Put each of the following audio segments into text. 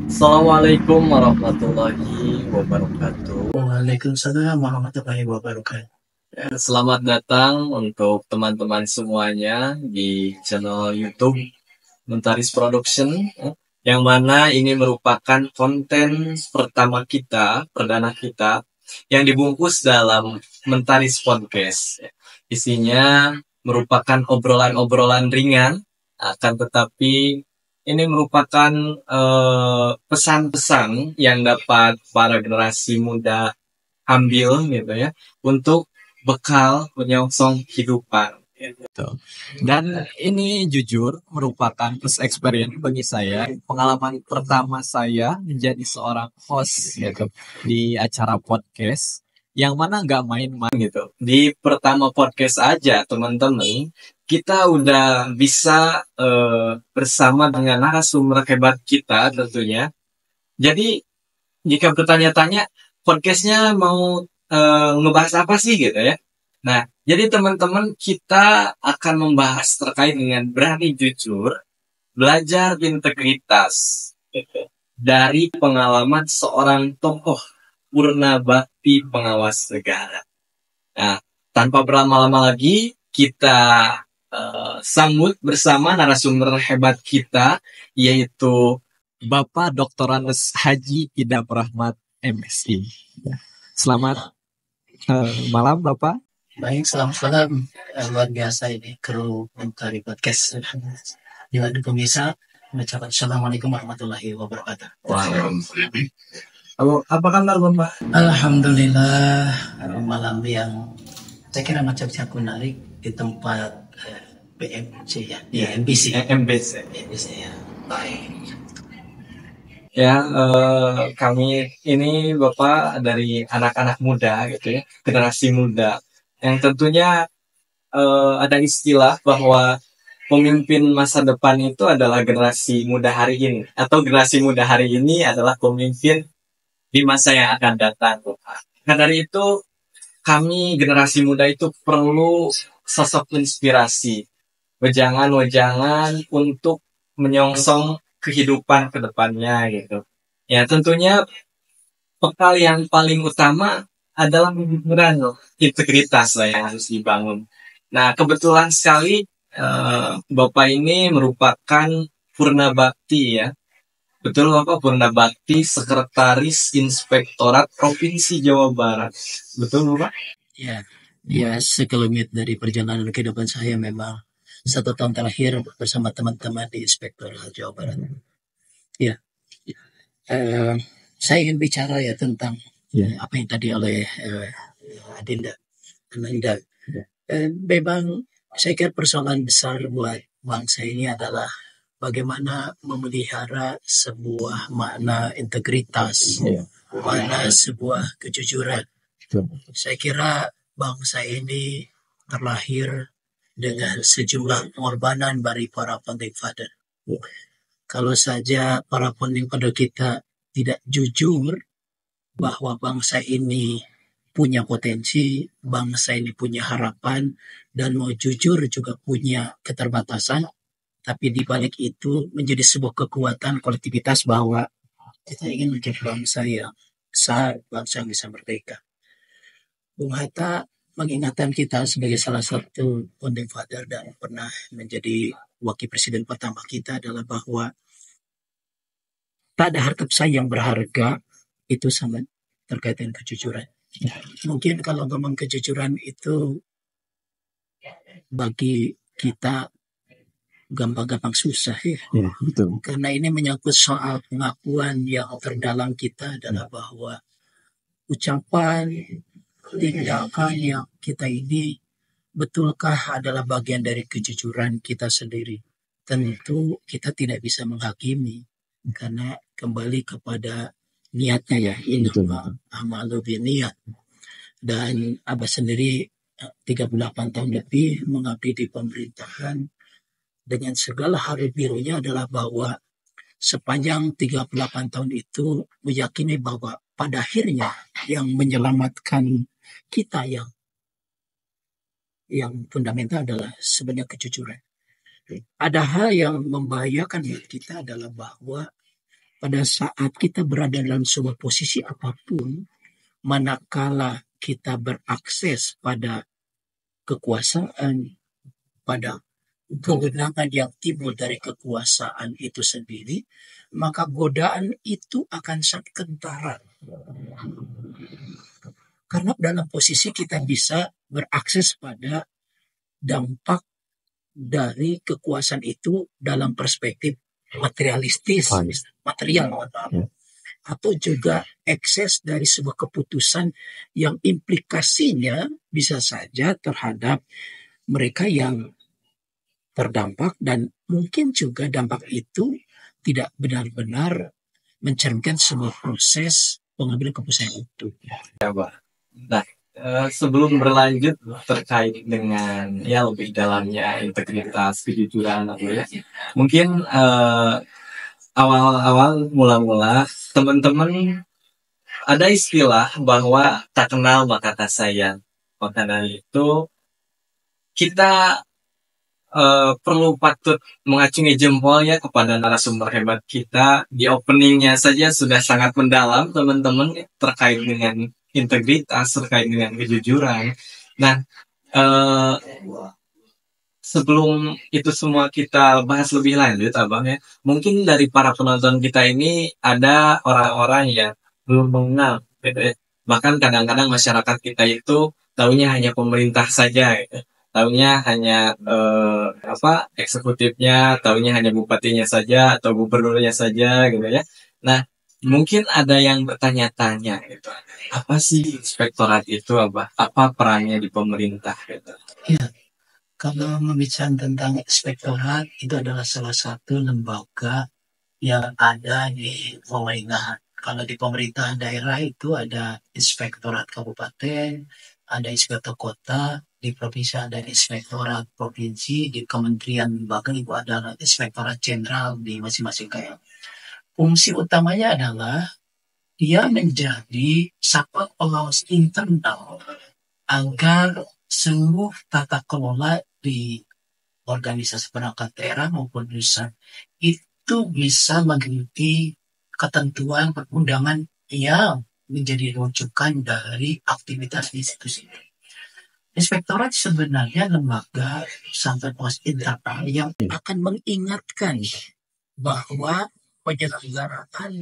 Assalamualaikum warahmatullahi wabarakatuh. Waalaikumsalam warahmatullahi wabarakatuh. Selamat datang untuk teman-teman semuanya di channel YouTube Mentaris Production, yang mana ini merupakan konten pertama kita, perdana kita, yang dibungkus dalam Mentaris Podcast. Isinya merupakan obrolan-obrolan ringan, akan tetapi ini merupakan pesan-pesan yang dapat para generasi muda ambil gitu ya, untuk bekal menyongsong kehidupan gitu. Dan ini jujur merupakan first experience bagi saya, pengalaman pertama saya menjadi seorang host gitu di acara podcast, yang mana nggak main-main gitu. Di pertama podcast aja teman-teman, kita udah bisa bersama dengan narasumber hebat kita tentunya. Jadi jika bertanya-tanya podcastnya mau ngebahas apa sih gitu ya. Nah, jadi teman-teman, kita akan membahas terkait dengan berani jujur, belajar integritas gitu, dari pengalaman seorang tokoh purna bakti pengawas negara. Nah, tanpa berlama-lama lagi, kita sambut bersama narasumber hebat kita, yaitu Bapak Dr. Andes Haji Idam Rahmat MSI. Selamat malam Bapak. Baik, selamat malam. Luar biasa ini kru Mencari Podcast. Bila pemirsa, mengucapkan Assalamualaikum warahmatullahi wabarakatuh. Wow. Apa kabar Bapak? Alhamdulillah, malam yang saya kira macam siapa menarik di tempat PMC ya, di MBC. MBC. MBC ya. Baik. Ya, kami ini Bapak dari anak-anak muda gitu ya, generasi muda, yang tentunya ada istilah bahwa pemimpin masa depan itu adalah generasi muda hari ini, atau generasi muda hari ini adalah pemimpin di masa yang akan datang. Nah dari itu, kami generasi muda itu perlu sosok inspirasi, wejangan-wejangan untuk menyongsong kehidupan ke depannya gitu. Ya tentunya bekal yang paling utama adalah pemikiran integritas lah yang harus dibangun. Nah kebetulan sekali Bapak ini merupakan Purna Bakti ya. Betul Bapak, Purna Bakti Sekretaris Inspektorat Provinsi Jawa Barat. Betul Bapak? Ya, ya sekelumit dari perjalanan kehidupan saya memang 1 tahun terakhir bersama teman-teman di Inspektorat Jawa Barat. Ya, saya ingin bicara ya tentang apa yang tadi oleh Adinda, Ananda. Memang saya kira persoalan besar buat bangsa ini adalah bagaimana memelihara sebuah makna integritas, makna sebuah kejujuran. Saya kira bangsa ini terlahir dengan sejumlah pengorbanan dari para founding father. Kalau saja para founding father kita tidak jujur bahwa bangsa ini punya potensi, bangsa ini punya harapan, dan mau jujur juga punya keterbatasan, tapi di balik itu menjadi sebuah kekuatan kolektivitas bahwa kita ingin menjadi bangsa yang besar, bangsa yang bisa merdeka. Bung Hatta mengingatkan kita sebagai salah satu founding father dan pernah menjadi wakil presiden pertama kita adalah bahwa tak ada harta pesaing yang berharga itu sangat terkait dengan kejujuran. Mungkin kalau ngomong kejujuran itu bagi kita gampang-gampang susah ya. Betul. Karena ini menyangkut soal pengakuan yang terdalam kita adalah bahwa ucapan, tindakan yang kita ini betulkah adalah bagian dari kejujuran kita sendiri. Tentu kita tidak bisa menghakimi karena kembali kepada niatnya ya. Innamal a'malu binniyat. Dan Abah sendiri 38 tahun lebih mengabdi di pemerintahan dengan segala hari birunya adalah bahwa sepanjang 38 tahun itu meyakini bahwa pada akhirnya yang menyelamatkan kita yang fundamental adalah sebenarnya kejujuran. Ada hal yang membahayakan kita adalah bahwa pada saat kita berada dalam sebuah posisi apapun, manakala kita berakses pada kekuasaan, pada kewenangan yang timbul dari kekuasaan itu sendiri, maka godaan itu akan sangat kentara. Karena dalam posisi kita bisa berakses pada dampak dari kekuasaan itu dalam perspektif materialistis, material, atau juga akses dari sebuah keputusan yang implikasinya bisa saja terhadap mereka yang terdampak, dan mungkin juga dampak itu tidak benar-benar mencerminkan sebuah proses pengambilan keputusan itu. Ya, Pak. Nah, sebelum berlanjut terkait dengan ya lebih dalamnya integritas, kejujuran, ya, mungkin awal-awal mula-mula teman-teman ada istilah bahwa tak kenal maka tak sayang. Maka dari itu kita perlu patut mengacungi jempol ya kepada narasumber hebat kita. Di openingnya saja sudah sangat mendalam teman-teman terkait dengan integritas, terkait dengan kejujuran. Nah, sebelum itu semua kita bahas lebih lanjut, Abang ya, mungkin dari para penonton kita ini ada orang-orang yang belum mengenal, gitu ya. Bahkan kadang-kadang masyarakat kita itu taunya hanya pemerintah saja, gitu. Taunya hanya eksekutifnya, taunya hanya bupatinya saja atau gubernurnya saja, gitu ya. Nah, mungkin ada yang bertanya-tanya, gitu. Apa sih inspektorat itu, apa perannya di pemerintah, gitu. Ya, kalau membicarakan tentang inspektorat, itu adalah salah satu lembaga yang ada di pemerintahan. Kalau di pemerintahan daerah itu ada inspektorat kabupaten, ada inspektor kota, di provinsi ada inspektorat provinsi, di kementerian lembaga itu adalah inspektorat jenderal di masing-masing daerah. Fungsi utamanya adalah dia menjadi satu pengawas internal agar seluruh tata kelola di organisasi perangkat daerah maupun pusat itu bisa mengikuti ketentuan perundangan yang menjadi rujukan dari aktivitas institusi. Inspektorat sebenarnya lembaga sampai pos internal yang akan mengingatkan bahwa penyelenggaraan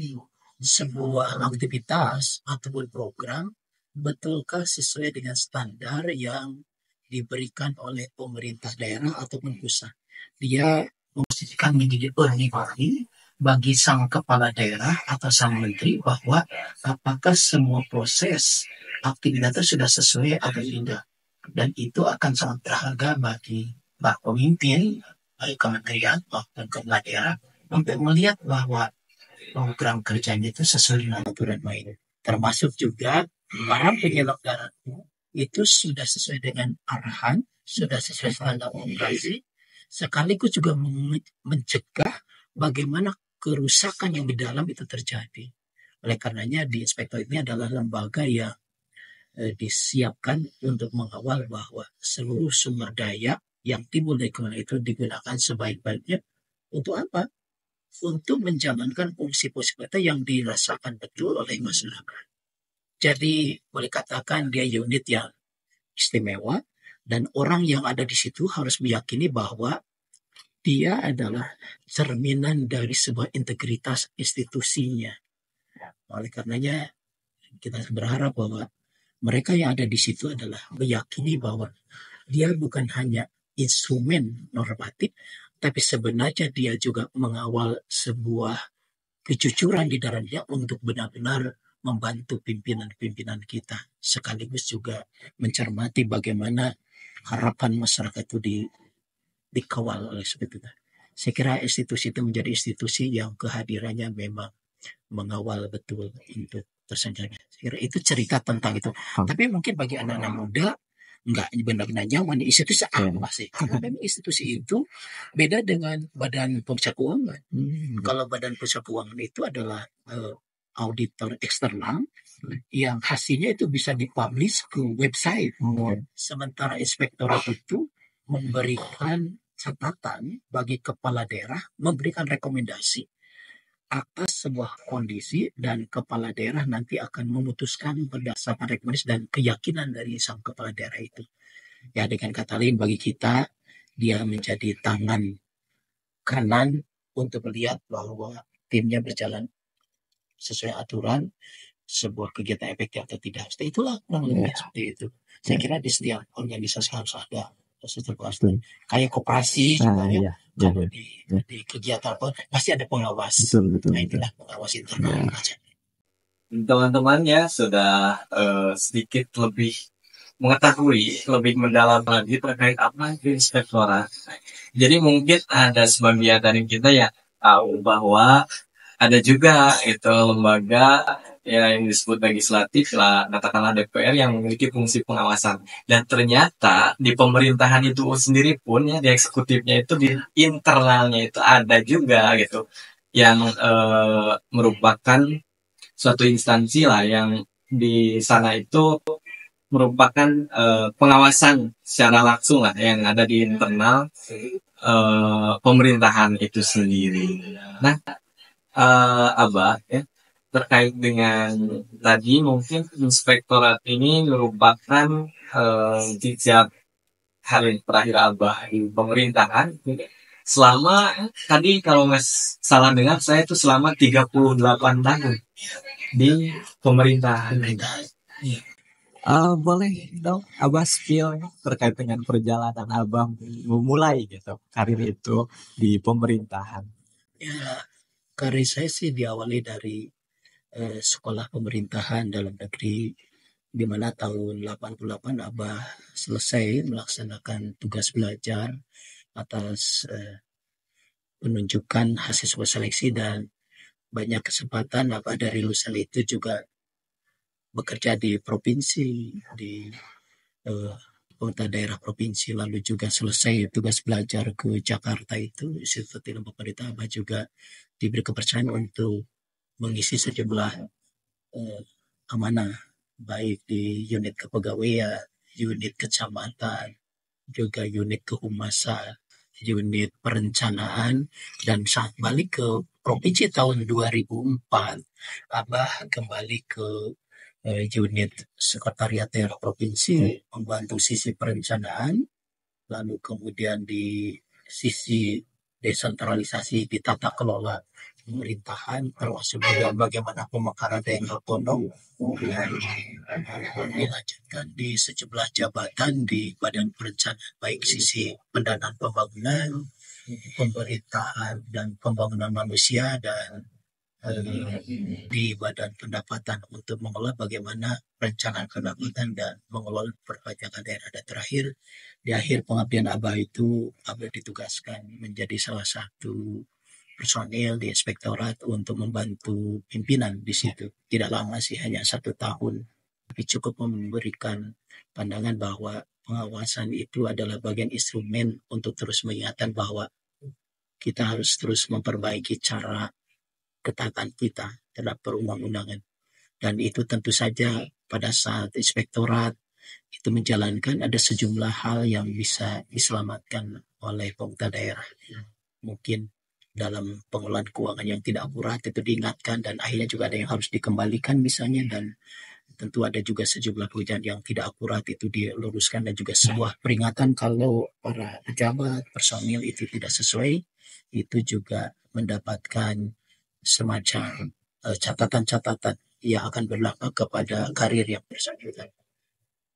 sebuah aktivitas ataupun program betulkah sesuai dengan standar yang diberikan oleh pemerintah daerah ataupun pusat. Dia memposisikan menjadi earning bagi sang kepala daerah atau sang menteri bahwa apakah semua proses aktivitas itu sudah sesuai atau tidak. Dan itu akan sangat berharga bagi para pemimpin, baik kementerian maupun kepala daerah, untuk melihat bahwa program kerjanya itu sesuai dengan aturan main. Termasuk juga para penyelenggara itu sudah sesuai dengan arahan, sudah sesuai standar operasi, sekaligus juga mencegah bagaimana kerusakan yang di dalam itu terjadi. Oleh karenanya di inspektor ini adalah lembaga yang disiapkan untuk mengawal bahwa seluruh sumber daya yang timbul dari kewenangan itu digunakan sebaik-baiknya untuk apa? Untuk menjalankan fungsi-fungsi yang dirasakan betul oleh masyarakat. Jadi boleh katakan dia unit yang istimewa, dan orang yang ada di situ harus meyakini bahwa dia adalah cerminan dari sebuah integritas institusinya. Oleh karenanya kita berharap bahwa mereka yang ada di situ adalah meyakini bahwa dia bukan hanya instrumen normatif, tapi sebenarnya dia juga mengawal sebuah kejujuran di dalamnya untuk benar-benar membantu pimpinan-pimpinan kita, sekaligus juga mencermati bagaimana harapan masyarakat itu dikawal oleh seperti itu. Saya kira institusi itu menjadi institusi yang kehadirannya memang mengawal betul untuk tersenjanya. Saya kira itu cerita tentang itu. Tapi mungkin bagi anak-anak muda nggak benar-benar nyaman institusi apa sih? Karena memang institusi itu beda dengan badan pemeriksa keuangan. Kalau badan pemeriksa keuangan itu adalah auditor eksternal yang hasilnya itu bisa dipublish ke website. Sementara inspektorat itu memberikan catatan bagi kepala daerah, memberikan rekomendasi atas sebuah kondisi dan kepala daerah nanti akan memutuskan berdasarkan rekomendasi dan keyakinan dari sang kepala daerah itu. Ya, dengan kata lain bagi kita, dia menjadi tangan kanan untuk melihat bahwa timnya berjalan sesuai aturan, sebuah kegiatan efektif atau tidak. Seperti itulah kurang lebih seperti itu. Saya kira di setiap organisasi harus ada sesuatu. Kayak koperasi juga ya. Kalau di kegiatan apa pasti ada pengawas. Nah, itulah pengawas internal. Teman-teman ya sudah sedikit lebih mengetahui lebih mendalam lagi terkait apa itu inspektorat. Jadi mungkin ada sebagian dari kita yang tahu bahwa ada juga itu lembaga ya yang disebut legislatif lah, katakanlah DPR yang memiliki fungsi pengawasan. Dan ternyata di pemerintahan itu sendiri pun ya di eksekutifnya itu di internalnya itu ada juga gitu yang merupakan suatu instansi lah yang di sana itu merupakan pengawasan secara langsung lah yang ada di internal pemerintahan itu sendiri. Nah, Abah ya terkait dengan tadi mungkin inspektorat ini merupakan jejak hari terakhir Abah di pemerintahan selama tadi kalau nggak salah dengar saya itu selama 38 tahun di pemerintahan. Boleh dong Abah spill terkait dengan perjalanan Abah memulai gitu karir itu di pemerintahan. Ya, karir saya sih diawali dari sekolah pemerintahan dalam negeri, di mana tahun 88 Abah selesai melaksanakan tugas belajar atas penunjukan hasil sebuah seleksi, dan banyak kesempatan Abah dari lulusan itu juga bekerja di provinsi, di pemerintah daerah provinsi, lalu juga selesai tugas belajar ke Jakarta itu seperti pemerintah Abah juga diberi kepercayaan untuk mengisi sejumlah amanah baik di unit kepegawaian, unit kecamatan, juga unit kehumasan, unit perencanaan, dan saat balik ke provinsi tahun 2004, Abah kembali ke unit sekretariat daerah provinsi membantu sisi perencanaan, lalu kemudian di sisi desentralisasi di tata kelola pemerintahan, termasuk juga bagaimana pemekaran daerah otonom, dan dilanjutkan di sejumlah jabatan di badan perencanaan baik sisi pendanaan pembangunan, pemerintahan dan pembangunan manusia, dan di badan pendapatan untuk mengelola bagaimana perencanaan pendapatan dan mengelola perpajakan daerah. Dan terakhir di akhir pengabdian Abah itu, Abah ditugaskan menjadi salah satu personil di inspektorat untuk membantu pimpinan di situ. Tidak lama sih, hanya 1 tahun, tapi cukup memberikan pandangan bahwa pengawasan itu adalah bagian instrumen untuk terus mengingatkan bahwa kita harus terus memperbaiki cara ketaatan kita terhadap perundang-undangan. Dan itu tentu saja pada saat inspektorat itu menjalankan, ada sejumlah hal yang bisa diselamatkan oleh pemerintah daerah. Mungkin dalam pengelolaan keuangan yang tidak akurat itu diingatkan, dan akhirnya juga ada yang harus dikembalikan misalnya, dan tentu ada juga sejumlah pekerjaan yang tidak akurat itu diluruskan, dan juga sebuah peringatan kalau para pejabat personil itu tidak sesuai, itu juga mendapatkan semacam catatan-catatan yang akan berdampak kepada karir yang bersangkutan.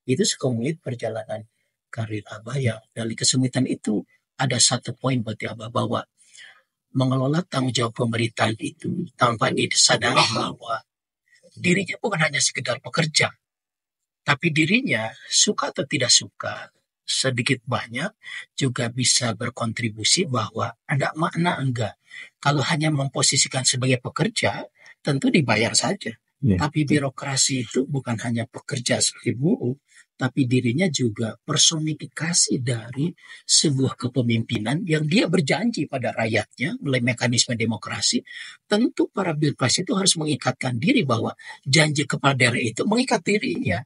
Itu sekelumit perjalanan karir Abah, yang dari kesulitan itu ada satu poin buat Abah, bahwa mengelola tanggung jawab pemerintahan itu tanpa disadari bahwa dirinya bukan hanya sekedar pekerja, tapi dirinya suka atau tidak suka, sedikit banyak juga bisa berkontribusi bahwa ada makna enggak. Kalau hanya memposisikan sebagai pekerja, tentu dibayar saja. Tapi birokrasi itu bukan hanya pekerja seperti buruh, tapi dirinya juga personifikasi dari sebuah kepemimpinan yang dia berjanji pada rakyatnya melalui mekanisme demokrasi. Tentu para birokrasi itu harus mengikatkan diri bahwa janji kepala daerah itu mengikat dirinya.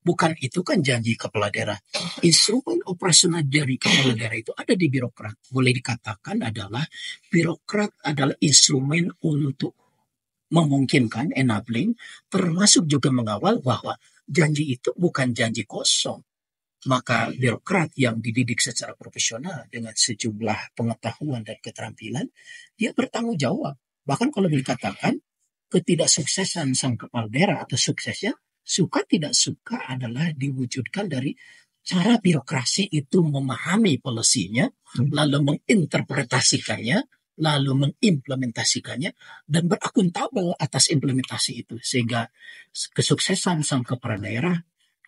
Bukan itu kan janji kepala daerah. Instrumen operasional dari kepala daerah itu ada di birokrat. Boleh dikatakan adalah birokrat adalah instrumen untuk memungkinkan, enabling, termasuk juga mengawal bahwa janji itu bukan janji kosong. Maka birokrat yang dididik secara profesional dengan sejumlah pengetahuan dan keterampilan, dia bertanggung jawab. Bahkan kalau dikatakan ketidaksuksesan sang kepala daerah atau suksesnya, suka tidak suka adalah diwujudkan dari cara birokrasi itu memahami polisinya, lalu menginterpretasikannya, lalu mengimplementasikannya, dan berakuntabel atas implementasi itu. Sehingga kesuksesan sang kepala daerah,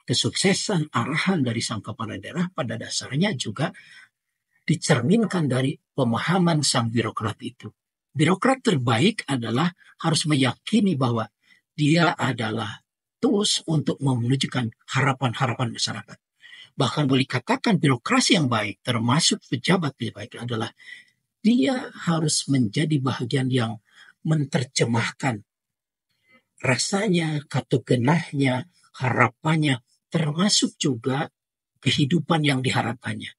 kesuksesan arahan dari sang kepala daerah pada dasarnya juga dicerminkan dari pemahaman sang birokrat itu. Birokrat terbaik adalah harus meyakini bahwa dia adalah tools untuk mewujudkan harapan-harapan masyarakat. Bahkan boleh katakan birokrasi yang baik, termasuk pejabat yang baik, adalah dia harus menjadi bagian yang menerjemahkan rasanya, katugenahnya, harapannya, termasuk juga kehidupan yang diharapkannya.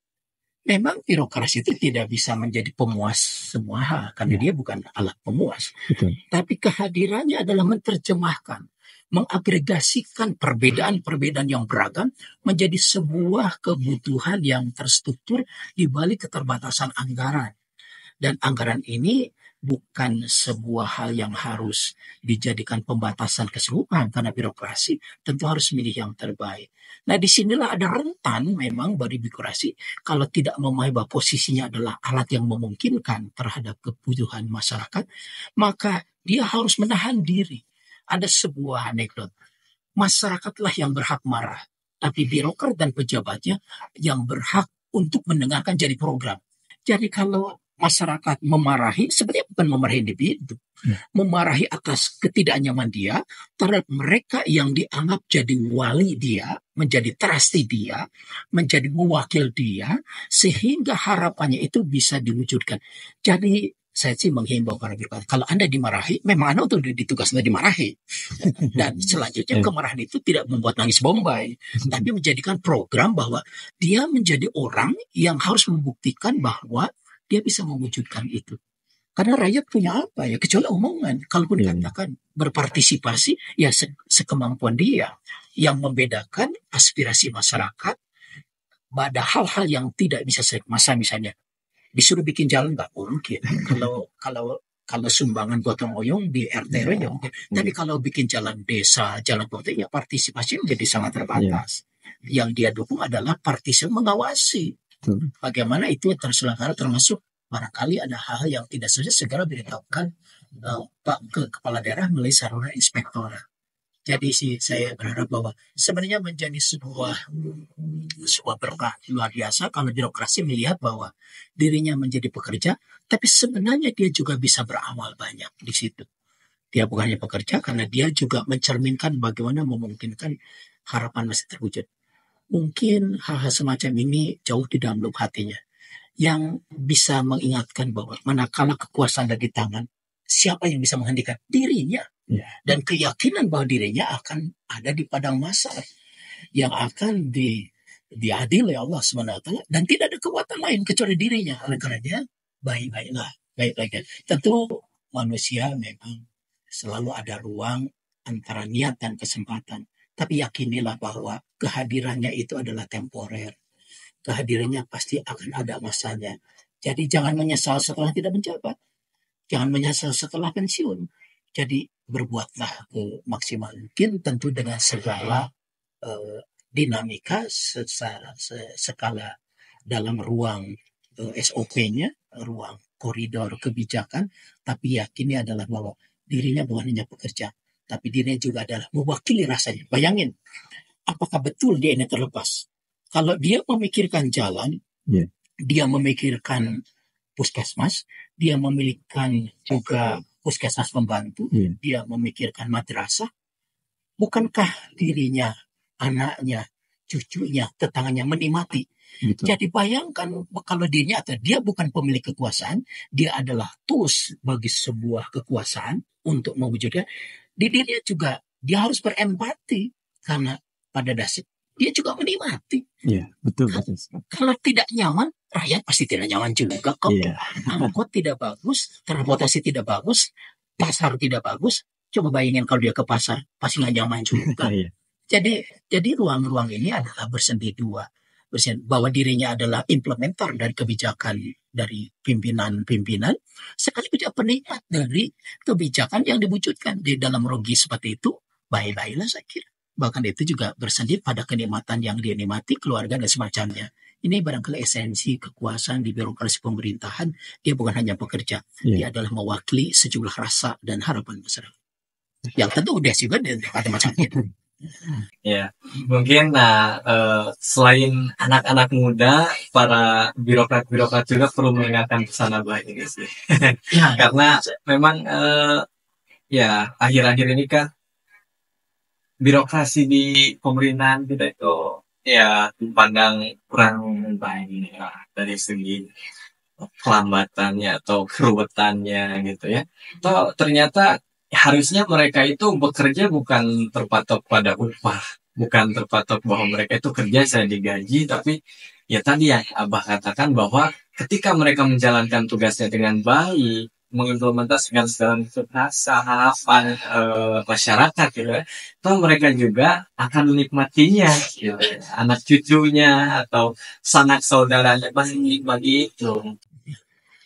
Memang birokrasi itu tidak bisa menjadi pemuas semua hal, karena dia bukan alat pemuas. Betul. Tapi kehadirannya adalah menerjemahkan, mengagregasikan perbedaan-perbedaan yang beragam menjadi sebuah kebutuhan yang terstruktur di balik keterbatasan anggaran. Dan anggaran ini bukan sebuah hal yang harus dijadikan pembatasan keseluruhan, karena birokrasi tentu harus milih yang terbaik. Nah, disinilah ada rentan memang bagi birokrasi kalau tidak memahami bahwa posisinya adalah alat yang memungkinkan terhadap kebutuhan masyarakat, maka dia harus menahan diri. Ada sebuah anekdot, masyarakatlah yang berhak marah, tapi birokrat dan pejabatnya yang berhak untuk mendengarkan jadi program. Jadi kalau masyarakat memarahi, sebenarnya bukan memarahi individu, memarahi atas ketidaknyaman dia terhadap mereka yang dianggap jadi wali dia, menjadi trustee dia, menjadi mewakil dia, sehingga harapannya itu bisa diwujudkan. Jadi saya sih menghimbau para birokrat, kalau Anda dimarahi, memang Anda untuk ditugaskan dimarahi. Dan selanjutnya kemarahan itu tidak membuat nangis Bombay, tapi menjadikan program bahwa dia menjadi orang yang harus membuktikan bahwa dia bisa mewujudkan itu. Karena rakyat punya apa ya, kecuali omongan. Kalaupun dikatakan berpartisipasi, ya sekemampuan dia. Yang membedakan aspirasi masyarakat pada hal-hal yang tidak bisa masa misalnya disuruh bikin jalan nggak mungkin. Kalau sumbangan gotong royong di RT RW ya mungkin. Tapi kalau bikin jalan desa, jalan kota, ya partisipasi menjadi sangat terbatas. Yang dia dukung adalah partisipasi mengawasi. Bagaimana itu terselenggara, termasuk barangkali ada hal yang tidak sesuai segera beritahukan Pak ke kepala daerah melalui saluran inspektorat. Jadi sih saya berharap bahwa sebenarnya menjadi sebuah berkah luar biasa kalau birokrasi melihat bahwa dirinya menjadi pekerja, tapi sebenarnya dia juga bisa beramal banyak di situ. Dia bukan hanya pekerja, karena dia juga mencerminkan bagaimana memungkinkan harapan masih terwujud. Mungkin hal-hal semacam ini jauh di dalam lubuk hatinya, yang bisa mengingatkan bahwa manakala kekuasaan ada di tangan, siapa yang bisa menghentikan? Dirinya. Dan keyakinan bahwa dirinya akan ada di padang mahsyar, yang akan diadili oleh Allah SWT, dan tidak ada kekuatan lain kecuali dirinya. Oleh karena dia baik-baiklah. Tentu manusia memang selalu ada ruang antara niat dan kesempatan. Tapi yakinilah bahwa kehadirannya itu adalah temporer. Kehadirannya pasti akan ada masanya. Jadi jangan menyesal setelah tidak menjabat. Jangan menyesal setelah pensiun. Jadi berbuatlah maksimal mungkin, tentu dengan segala dinamika skala dalam ruang SOP-nya, ruang koridor kebijakan. Tapi yakini adalah bahwa dirinya bukan hanya pekerja, tapi dirinya juga adalah mewakili rasanya. Bayangin, apakah betul dia ini terlepas? Kalau dia memikirkan jalan, dia memikirkan puskesmas, dia memikirkan juga puskesmas pembantu, dia memikirkan madrasah, bukankah dirinya, anaknya, cucunya, tetangganya menikmati? Jadi bayangkan kalau dirinya atau dia bukan pemilik kekuasaan, dia adalah tools bagi sebuah kekuasaan untuk mewujudkan. Di dirinya juga dia harus berempati, karena pada dasar dia juga menikmati. Betul. Kalau tidak nyaman, rakyat pasti tidak nyaman juga kok. Angkot tidak bagus, transportasi tidak bagus, pasar tidak bagus, Coba bayangin kalau dia ke pasar, pasti nggak nyaman juga. Iya. Jadi ruang-ruang ini adalah bersendi dua. Bahwa dirinya adalah implementer dari kebijakan dari pimpinan-pimpinan, sekaligus dia penikmat dari kebijakan yang diwujudkan di dalam rogi seperti itu, baik-baiklah saya kira. Bahkan itu juga bersendi pada kenikmatan yang dia nikmati, keluarga dan semacamnya. Ini barangkali esensi kekuasaan di birokrasi pemerintahan. Dia bukan hanya pekerja, dia adalah mewakili sejumlah rasa dan harapan masyarakat. Yang tentu udah juga ada macam itu. Ya, mungkin selain anak-anak muda, para birokrat-birokrat juga perlu mendengarkan pesan Abah ini sih. Karena memang ya akhir-akhir ini kan birokrasi di pemerintahan kita itu ya dipandang kurang baik ya, dari segi kelambatannya atau keruwetannya gitu ya. Atau ternyata harusnya mereka itu bekerja bukan terpatok pada upah, bukan terpatok bahwa mereka itu kerja saya digaji, tapi ya tadi yang Abah katakan bahwa ketika mereka menjalankan tugasnya dengan baik, mengimplementasikan segala rasa harapan masyarakat gitu ya, toh mereka juga akan menikmatinya gitu. Anak cucunya atau sanak saudaranya pasti menikmati itu.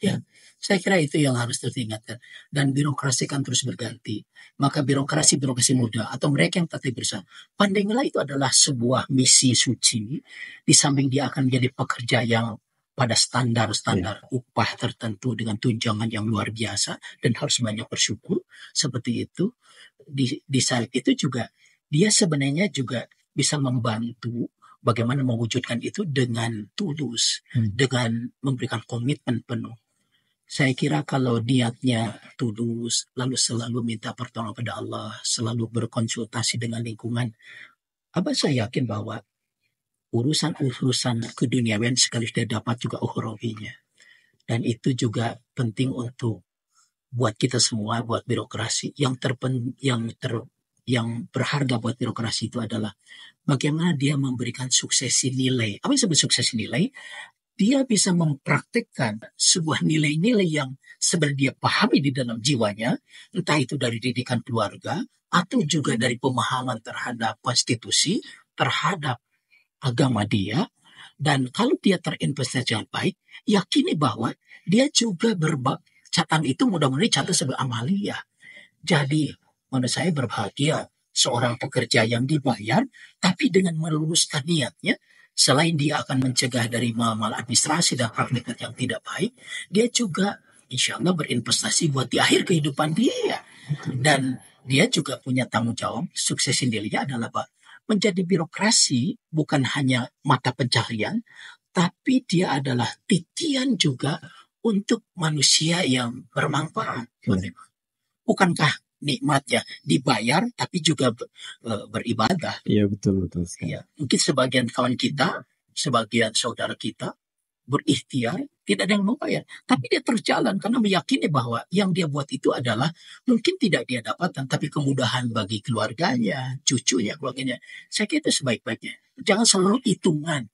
Ya, saya kira itu yang harus terus diingatkan. Dan birokrasi kan terus berganti. Maka birokrasi muda atau mereka yang tatap bersama, pandailah itu adalah sebuah misi suci. Di samping dia akan menjadi pekerja yang pada standar-standar upah tertentu dengan tunjangan yang luar biasa dan harus banyak bersyukur seperti itu. Di saat itu juga dia sebenarnya juga bisa membantu bagaimana mewujudkan itu dengan tulus, dengan memberikan komitmen penuh. Saya kira kalau niatnya tulus, lalu selalu minta pertolongan pada Allah, selalu berkonsultasi dengan lingkungan, saya yakin bahwa urusan-urusan keduniawian sekali dia dapat juga ukhrawinya. Dan itu juga penting untuk buat kita semua, buat birokrasi. Yang berharga buat birokrasi itu adalah bagaimana dia memberikan suksesi nilai. Apa yang disebut suksesi nilai? Dia bisa mempraktikkan sebuah nilai-nilai yang sebenarnya dia pahami di dalam jiwanya, entah itu dari didikan keluarga, atau juga dari pemahaman terhadap konstitusi, terhadap agama dia, dan kalau dia terinvestasi dengan baik, yakini bahwa dia juga catatan itu mudah-mudahan dicatat sebagai amalia. Jadi, menurut saya berbahagia seorang pekerja yang dibayar, tapi dengan meluruskan niatnya, selain dia akan mencegah dari maladministrasi dan praktik yang tidak baik, dia juga insya Allah berinvestasi buat di akhir kehidupan dia. Dan dia juga punya tanggung jawab, sukses nilainya adalah Pak, menjadi birokrasi bukan hanya mata pencaharian, tapi dia adalah titian juga untuk manusia yang bermanfaat. Bukankah nikmatnya dibayar tapi juga beribadah? Iya betul sekali. Ya, mungkin sebagian kawan kita, sebagian saudara kita berikhtiar, tidak ada yang membayar. Tapi dia terus jalan karena meyakini bahwa yang dia buat itu adalah mungkin tidak dia dapatkan, tapi kemudahan bagi keluarganya, cucunya, keluarganya. Saya kira itu sebaik-baiknya. Jangan selalu hitungan.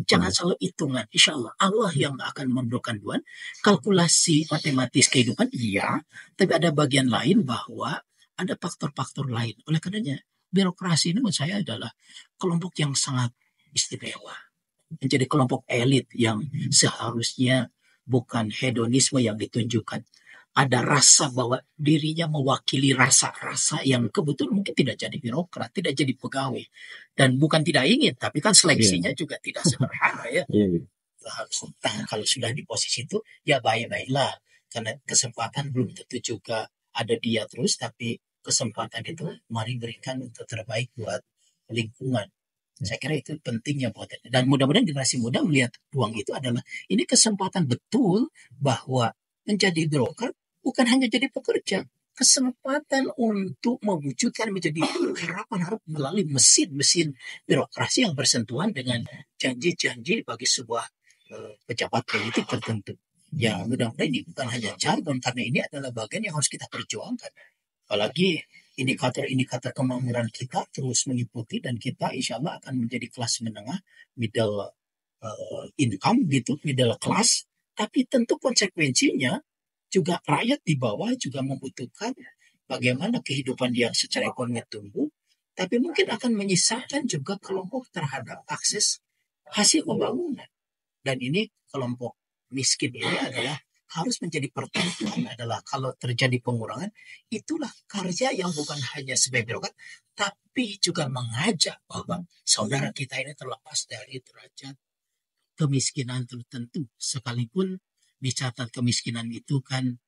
Jangan selalu hitungan. Insya Allah Allah yang akan memberikan Tuhan. Kalkulasi matematis kehidupan, iya. Tapi ada bagian lain bahwa ada faktor-faktor lain. Oleh karenanya, birokrasi ini menurut saya adalah kelompok yang sangat istimewa. Menjadi kelompok elit yang seharusnya bukan hedonisme yang ditunjukkan. Ada rasa bahwa dirinya mewakili rasa-rasa yang kebetulan mungkin tidak jadi birokrat, tidak jadi pegawai. Dan bukan tidak ingin, tapi kan seleksinya juga tidak sederhana ya. Harus kalau sudah di posisi itu, ya baik-baiklah. Karena kesempatan belum tentu juga ada dia terus, tapi kesempatan itu mari berikan untuk terbaik buat lingkungan. Saya kira itu pentingnya buat dan mudah-mudahan generasi muda melihat ruang itu adalah ini kesempatan betul bahwa menjadi birokrat bukan hanya jadi pekerja, kesempatan untuk mewujudkan menjadi harapan-harapan melalui mesin-mesin birokrasi yang bersentuhan dengan janji-janji bagi sebuah pejabat politik tertentu. Ya mudah-mudahan ini bukan hanya jargon karena ini adalah bagian yang harus kita perjuangkan. Apalagi indikator kemakmuran kita terus mengikuti dan kita insya Allah akan menjadi kelas menengah, middle income gitu, middle class. Tapi tentu konsekuensinya juga rakyat di bawah juga membutuhkan bagaimana kehidupan dia secara ekonomi tumbuh, tapi mungkin akan menyisakan juga kelompok terhadap akses hasil pembangunan. Dan ini kelompok miskin ini adalah harus menjadi pertimbangan adalah kalau terjadi pengurangan, itulah kerja yang bukan hanya sebagai birokrat, tapi juga mengajak bahwa saudara kita ini terlepas dari derajat kemiskinan tertentu. Sekalipun dicatat kemiskinan itu kan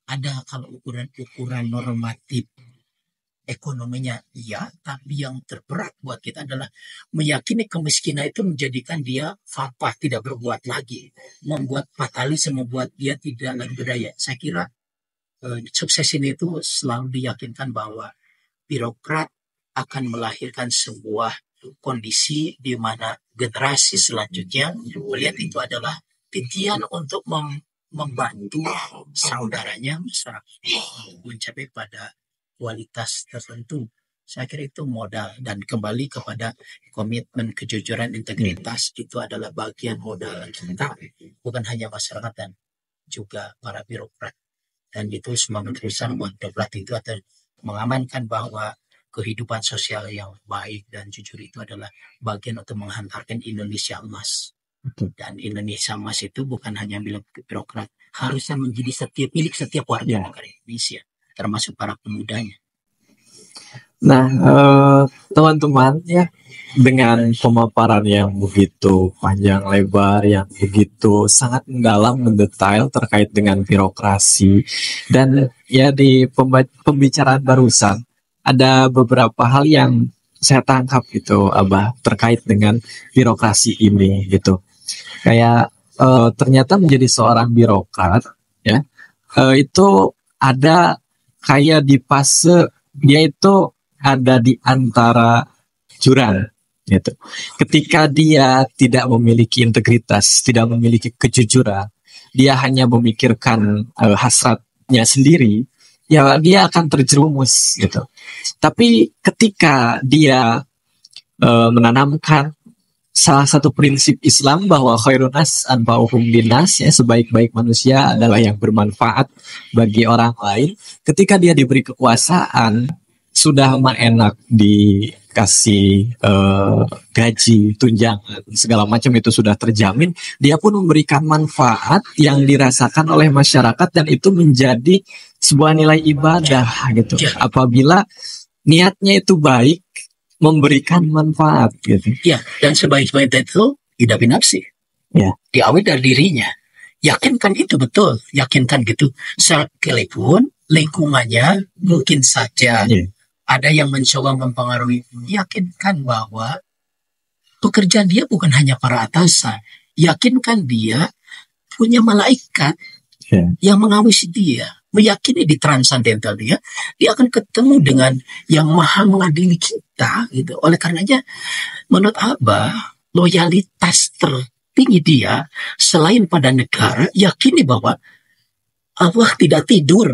ada kalau ukuran normatif ekonominya iya, tapi yang terberat buat kita adalah meyakini kemiskinan itu menjadikan dia fapah, tidak berbuat lagi, membuat fatalis, membuat dia tidak lagi berdaya. Saya kira sukses ini itu selalu diyakinkan bahwa birokrat akan melahirkan sebuah kondisi di mana generasi selanjutnya melihat itu adalah titian untuk membantu saudaranya masyarakat mencapai pada kualitas tertentu. Saya kira itu modal, dan kembali kepada komitmen, kejujuran, integritas itu adalah bagian modal kita, bukan hanya masyarakat dan juga para birokrat. Dan itu semua keputusan buat birokrat itu atau mengamankan bahwa kehidupan sosial yang baik dan jujur itu adalah bagian untuk menghantarkan Indonesia emas. Dan Indonesia emas itu bukan hanya milik birokrat, harusnya menjadi milik setiap warga negara Indonesia, termasuk para pemudanya. Nah, teman-teman ya, dengan pemaparan yang begitu panjang lebar, yang begitu sangat mendalam, mendetail terkait dengan birokrasi, dan ya di pembicaraan barusan ada beberapa hal yang saya tangkap gitu, Abah, terkait dengan birokrasi ini gitu. Kayak ternyata menjadi seorang birokrat ya, itu ada kayak di fase dia itu ada di antara jurang gitu. Ketika dia tidak memiliki integritas, tidak memiliki kejujuran, dia hanya memikirkan hasratnya sendiri, ya dia akan terjerumus gitu. Tapi ketika dia menanamkan salah satu prinsip Islam bahwa khairun nas anfa'uhum linnas, ya, sebaik-baik manusia adalah yang bermanfaat bagi orang lain. Ketika dia diberi kekuasaan, sudah enak dikasih gaji, tunjangan, segala macam itu sudah terjamin, dia pun memberikan manfaat yang dirasakan oleh masyarakat, dan itu menjadi sebuah nilai ibadah gitu. Apabila niatnya itu baik, memberikan manfaat gitu. Ya, dan sebaik-baiknya itu tidak binafsi. Ya. Diawali dari dirinya. Yakinkan itu betul, yakinkan gitu. Sekalipun lingkungannya mungkin saja ada yang mencoba mempengaruhi, yakinkan bahwa pekerjaan dia bukan hanya para atasan. Yakinkan dia punya malaikat yang mengawasi dia. Meyakini di transandental dia akan ketemu dengan yang maha mengadili kita gitu. Oleh karenanya menurut Abah, loyalitas tertinggi dia selain pada negara, yakini bahwa Allah tidak tidur.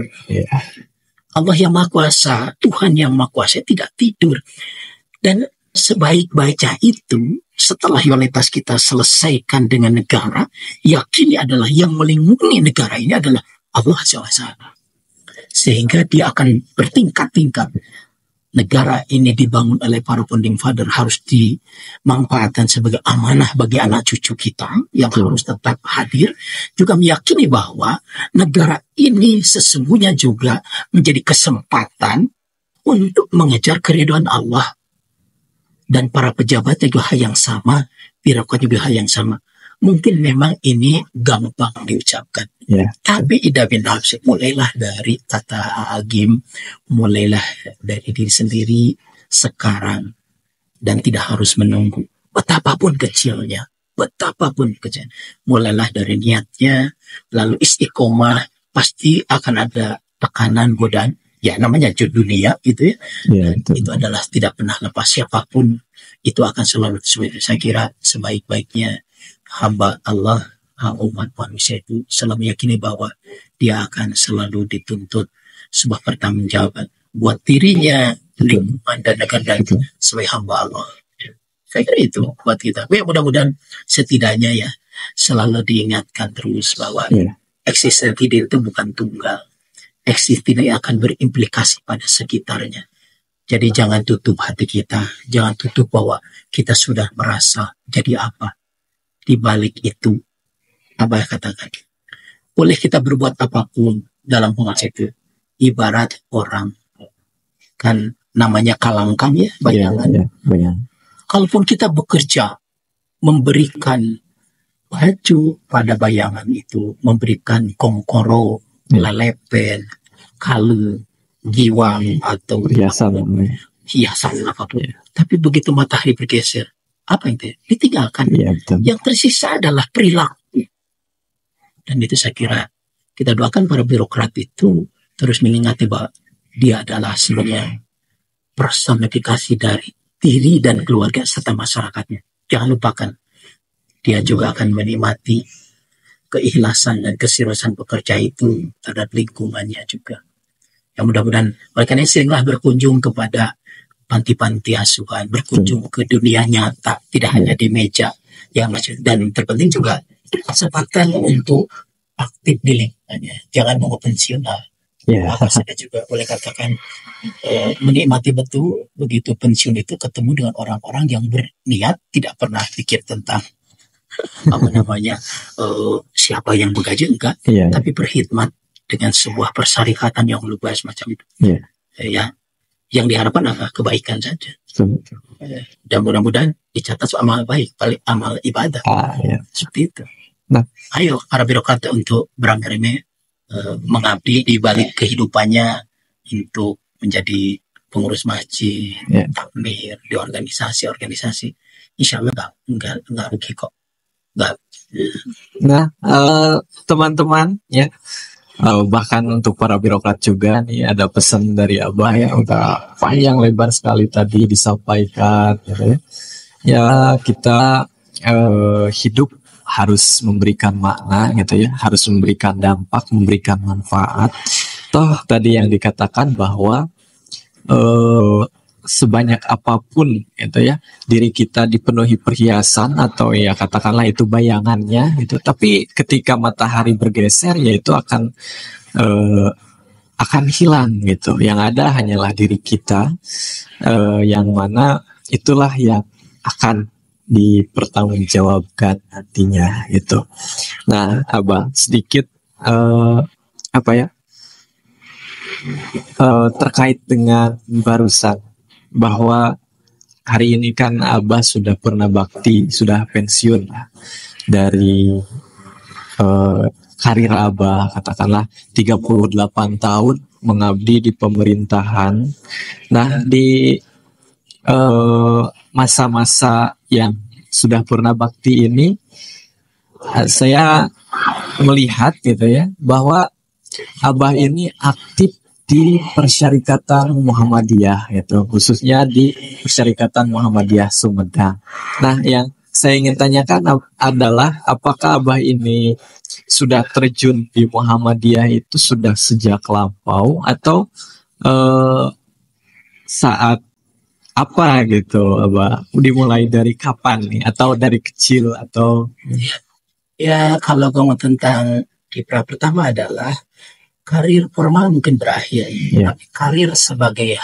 Allah yang Maha Kuasa, Tuhan yang Maha Kuasa tidak tidur. Dan sebaik-baiknya itu, setelah loyalitas kita selesaikan dengan negara, yakini adalah yang melindungi negara ini adalah Allah SWT. Sehingga dia akan bertingkat-tingkat. Negara ini dibangun oleh para founding father, harus dimanfaatkan sebagai amanah bagi anak cucu kita yang harus tetap hadir. Juga meyakini bahwa negara ini sesungguhnya juga menjadi kesempatan untuk mengejar keridhaan Allah. Dan para pejabat juga hal yang sama, birokrat juga hal yang sama. Mungkin memang ini gampang diucapkan. Tapi Ida bin Nafsi, mulailah dari kata agim, mulailah dari diri sendiri sekarang. Dan tidak harus menunggu. Betapapun kecilnya. Mulailah dari niatnya, lalu istiqomah, pasti akan ada tekanan, godaan. Ya namanya dunia gitu ya. Itu adalah tidak pernah lepas, siapapun itu akan selalu. Saya kira sebaik-baiknya hamba Allah, umat manusia itu selalu meyakini bahwa dia akan selalu dituntut sebuah pertanggungjawaban buat dirinya, lingkungan, dan negara sebagai hamba Allah. Saya kira itu buat kita. Ya, mudah-mudahan setidaknya ya selalu diingatkan terus bahwa eksistensi diri itu bukan tunggal. existing ini akan berimplikasi pada sekitarnya. Jadi jangan tutup hati kita, jangan tutup bahwa kita sudah merasa jadi apa. Di balik itu, Abah katakan, boleh kita berbuat apapun dalam konteks itu. Ibarat orang, kan namanya kalangkang ya, bayangan. Kalaupun kita bekerja, memberikan baju pada bayangan itu, memberikan kongkoro, lelepen, kalu, giwang, atau hiasan apapun. Tapi begitu matahari bergeser, apa itu? Ditinggalkan. Yang tersisa adalah perilaku. Dan itu saya kira kita doakan para birokrat itu terus mengingati bahwa dia adalah sebenarnya personifikasi dari diri dan keluarga serta masyarakatnya. Jangan lupakan, dia juga akan menikmati keikhlasan dan keseriusan pekerja itu terhadap lingkungannya juga. Yang mudah-mudahan mereka ini seringlah berkunjung kepada panti-panti asuhan, berkunjung ke dunia nyata, tidak hanya di meja yang dan terpenting juga kesempatan untuk aktif di lingkungannya. Jangan mau pensiun lah. Maka saya juga boleh katakan menikmati betul begitu pensiun itu ketemu dengan orang-orang yang berniat tidak pernah pikir tentang siapa yang bergaji enggak, tapi berkhidmat dengan sebuah persyarikatan yang luas macam itu. Ya, yang diharapkan adalah kebaikan saja. Dan mudah-mudahan dicatat amal baik, paling amal ibadah. Seperti itu. Nah, ayo para birokrat untuk berangkat mengabdi di balik kehidupannya untuk menjadi pengurus masjid, takmir di organisasi. Insya Allah enggak rugi kok. Nah, teman-teman ya, bahkan untuk para birokrat juga nih ada pesan dari Abah ya, udah panjang lebar sekali tadi disampaikan gitu ya. Ya kita hidup harus memberikan makna gitu ya, harus memberikan dampak, memberikan manfaat. Toh tadi yang dikatakan bahwa sebanyak apapun gitu ya, diri kita dipenuhi perhiasan atau ya katakanlah itu bayangannya gitu, tapi ketika matahari bergeser ya itu akan hilang gitu. Yang ada hanyalah diri kita, yang mana itulah yang akan dipertanggungjawabkan nantinya gitu. Nah, Abah sedikit terkait dengan barusan bahwa hari ini kan Abah sudah pernah bakti, sudah pensiun dari karir Abah katakanlah 38 tahun mengabdi di pemerintahan. Nah, di masa-masa yang sudah pernah bakti ini, saya melihat gitu ya bahwa Abah ini aktif di Persyarikatan Muhammadiyah gitu, khususnya di Persyarikatan Muhammadiyah Sumedang. Nah, yang saya ingin tanyakan adalah apakah Abah ini sudah terjun di Muhammadiyah itu sudah sejak lampau atau saat apa gitu, Abah? Dimulai dari kapan nih? Atau dari kecil atau? Ya, kalau ngomong tentang kiprah pertama adalah karir formal mungkin berakhir, tapi karir sebagai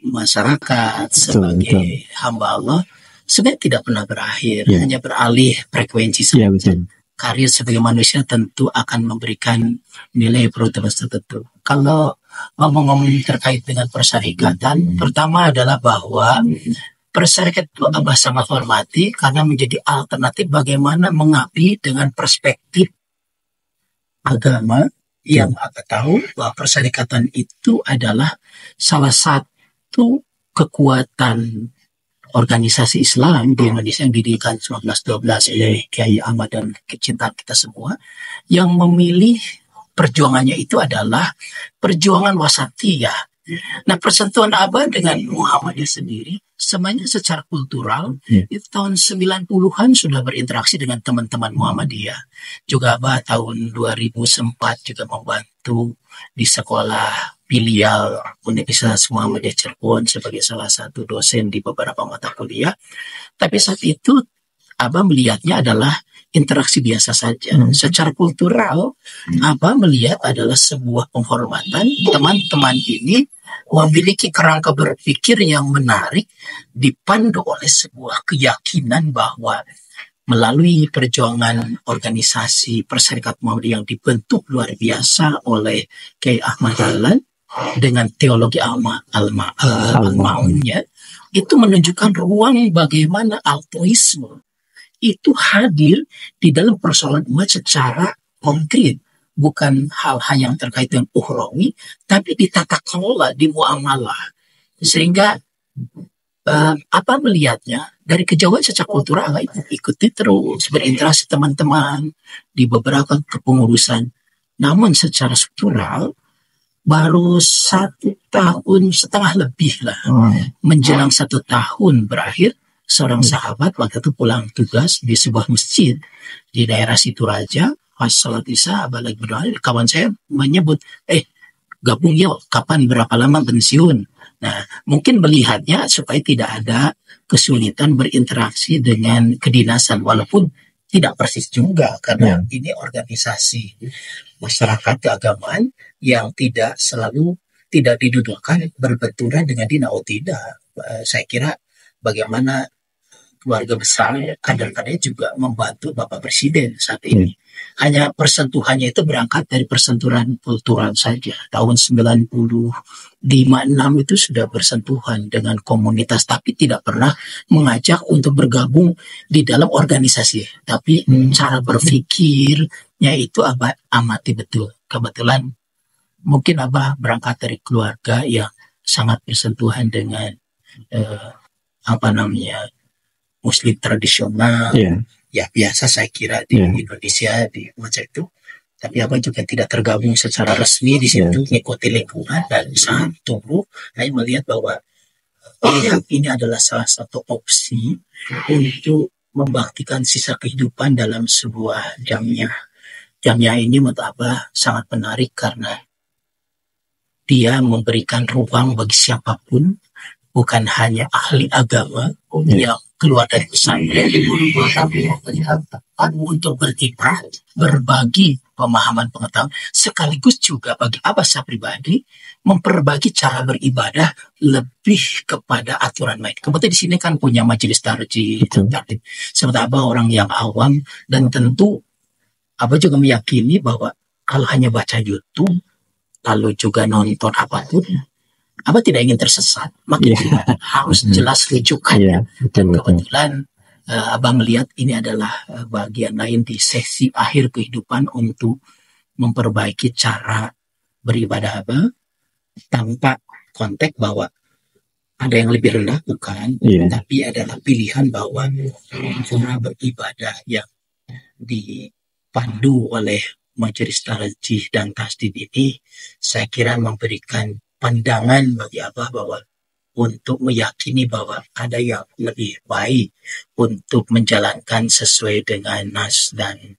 masyarakat, sebagai hamba Allah sebenarnya tidak pernah berakhir, hanya beralih frekuensi saja. Karir sebagai manusia tentu akan memberikan nilai prioritas tertentu. Kalau ngomong-ngomong terkait dengan persyarikatan, pertama adalah bahwa persyarikatan itu Abah sangat hormati karena menjadi alternatif bagaimana mengabdi dengan perspektif agama yang Abah tahu bahwa persyarikatan itu adalah salah satu kekuatan organisasi Islam di Indonesia yang didirikan 1912 oleh Kiai Ahmad dan kecintaan kita semua, yang memilih perjuangannya itu adalah perjuangan wasatiyah. Nah, persentuhan Abah dengan Muhammadiyah sendiri semuanya secara kultural itu tahun 90-an sudah berinteraksi dengan teman-teman Muhammadiyah. Juga Abah tahun 2004 juga membantu di sekolah filial Universitas Muhammadiyah Cirebon sebagai salah satu dosen di beberapa mata kuliah. Tapi saat itu Abah melihatnya adalah interaksi biasa saja. Secara kultural, melihat adalah sebuah penghormatan. Teman-teman ini memiliki kerangka berpikir yang menarik, dipandu oleh sebuah keyakinan bahwa melalui perjuangan organisasi Perserikatan Muhammadiyah yang dibentuk luar biasa oleh Kiai Ahmad Dahlan dengan teologi al-Ma'unnya, itu menunjukkan ruang bagaimana altruisme itu hadir di dalam persoalan umat secara konkret, bukan hal-hal yang terkait dengan ukhrawi, tapi ditata kelola, di muamalah. Sehingga melihatnya dari kejauhan secara kultural, itu ikuti terus berinteraksi teman-teman di beberapa kepengurusan. Namun secara struktural baru 1,5 tahun lebih lah, menjelang 1 tahun berakhir, seorang sahabat waktu itu pulang tugas di sebuah masjid di daerah Situraja, pas sholat isya, balik berdoa, kawan saya menyebut, gabung yuk, kapan berapa lama pensiun. Nah, mungkin melihatnya supaya tidak ada kesulitan berinteraksi dengan kedinasan, walaupun tidak persis juga, karena ini organisasi masyarakat keagamaan yang tidak didudukan berbenturan dengan dina atau tidak. Saya kira bagaimana keluarga besar, kader-kadernya juga membantu Bapak Presiden saat ini. Hanya persentuhannya itu berangkat dari persentuhan kultural saja. Tahun 95-6 itu sudah bersentuhan dengan komunitas, tapi tidak pernah mengajak untuk bergabung di dalam organisasi. Tapi cara berpikirnya itu Abah amati betul. Kebetulan mungkin Abah berangkat dari keluarga yang sangat bersentuhan dengan Muslim tradisional, ya biasa saya kira di Indonesia di macam itu. Tapi Abah juga tidak tergabung secara resmi di situ, mengikuti lingkungan dan saat tumbuh, saya melihat bahwa ini adalah salah satu opsi untuk membaktikan sisa kehidupan dalam sebuah jamiah. Jamiah ini menurut Abah sangat menarik karena dia memberikan ruang bagi siapapun, bukan hanya ahli agama yang keluar dari pesantren, tapi memberikan tempat untuk berkiprah, berbagi pemahaman pengetahuan, sekaligus juga bagi Abah saya pribadi memperbagi cara beribadah lebih kepada aturan main. Kebetulan di sini kan punya majelis tarjih, sementara Abah orang yang awam, dan tentu Abah juga meyakini bahwa kalau hanya baca YouTube lalu juga nonton apapun, Abah tidak ingin tersesat, makanya harus jelas rujukannya. Dan kebetulan Abah melihat ini adalah bagian lain di sesi akhir kehidupan untuk memperbaiki cara beribadah Abah tanpa konteks bahwa ada yang lebih rendah, bukan, tapi adalah pilihan bahwa cara beribadah yang dipandu oleh majelis tarjih dan tasdid ini, saya kira memberikan pandangan bagi Abah bahwa untuk meyakini bahwa ada yang lebih baik untuk menjalankan sesuai dengan nas dan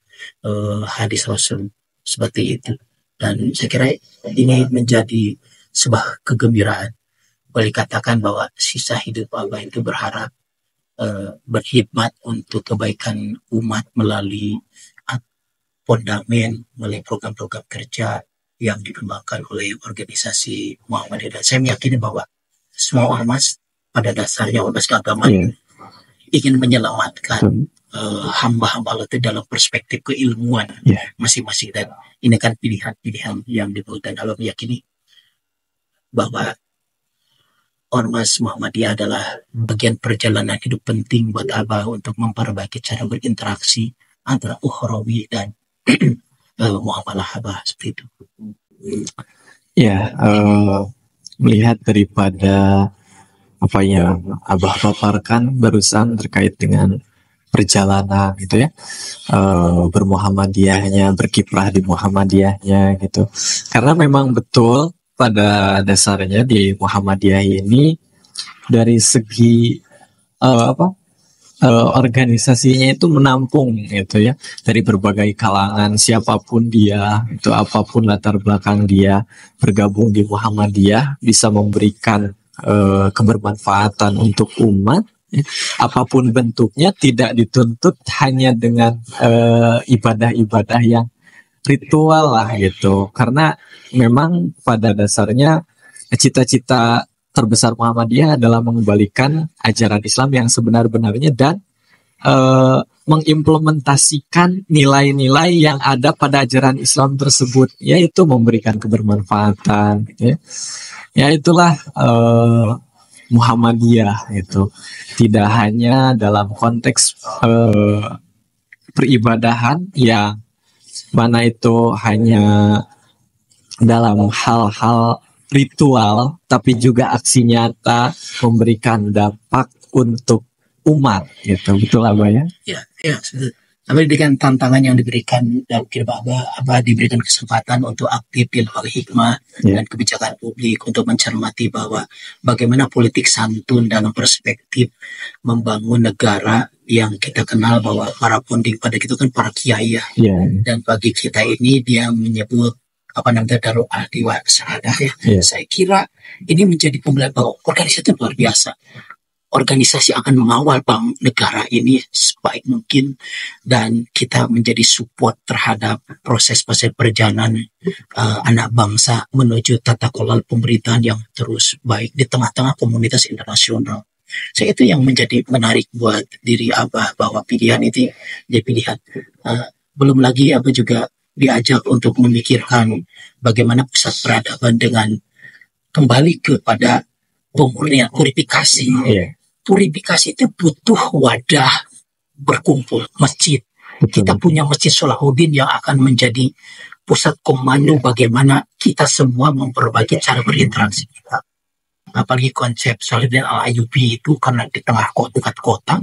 hadis Rasul seperti itu. Dan saya kira ini menjadi sebuah kegembiraan. Boleh katakan bahwa sisa hidup Abah itu berharap berkhidmat untuk kebaikan umat melalui fondamen, melalui program-program kerja yang dikembangkan oleh organisasi Muhammadiyah. Dan saya meyakini bahwa semua ormas pada dasarnya ormas keagamaan ingin menyelamatkan hamba-hamba Allah itu dalam perspektif keilmuan masing-masing. Dan ini kan pilihan-pilihan yang dibuat, dan Allah meyakini bahwa ormas Muhammadiyah adalah bagian perjalanan hidup penting buat Abah untuk memperbaiki cara berinteraksi antara ukhrawi dan muamalah Abah seperti itu. Melihat daripada apa yang Abah paparkan barusan terkait dengan perjalanan gitu ya, bermuhammadiyahnya, berkiprah di Muhammadiyahnya gitu. Karena memang betul pada dasarnya di Muhammadiyah ini dari segi organisasinya itu menampung gitu ya, dari berbagai kalangan, siapapun dia, itu apapun latar belakang dia, bergabung di Muhammadiyah bisa memberikan kebermanfaatan untuk umat Apapun bentuknya, tidak dituntut hanya dengan ibadah-ibadah yang ritual lah gitu. Karena memang pada dasarnya cita-cita terbesar Muhammadiyah adalah mengembalikan ajaran Islam yang sebenar-benarnya dan mengimplementasikan nilai-nilai yang ada pada ajaran Islam tersebut, yaitu memberikan kebermanfaatan. Ya itulah Muhammadiyah itu. Tidak hanya dalam konteks peribadahan yang mana itu hanya dalam hal-hal ritual, tapi juga aksi nyata memberikan dampak untuk umat gitu. Betul Abah ya? Ya, tapi dengan tantangan yang diberikan dalam kehidupan Abah diberikan kesempatan untuk aktif di lembaga hikmah dan kebijakan publik untuk mencermati bahwa bagaimana politik santun dalam perspektif membangun negara yang kita kenal bahwa para founding pada kita kan para kiai ya. Dan bagi kita ini dia menyebut darul ahdi wa syahadah ya. Saya kira ini menjadi pembelajaran bahwa organisasi itu luar biasa. Organisasi akan mengawal bank negara ini sebaik mungkin dan kita menjadi support terhadap proses-proses perjalanan anak bangsa menuju tata kelola pemerintahan yang terus baik di tengah-tengah komunitas internasional. Saya itu yang menjadi menarik buat diri Abah bahwa pilihan itu jadi pilihan. Belum lagi Abah juga diajak untuk memikirkan bagaimana pusat peradaban dengan kembali kepada pemurnian purifikasi. Purifikasi itu butuh wadah berkumpul, masjid. Kita punya Masjid Salahuddin yang akan menjadi pusat komando bagaimana kita semua memperbaiki cara berinteraksi kita. Apalagi konsep Salahuddin Al-Ayyubi itu karena di tengah dekat kota,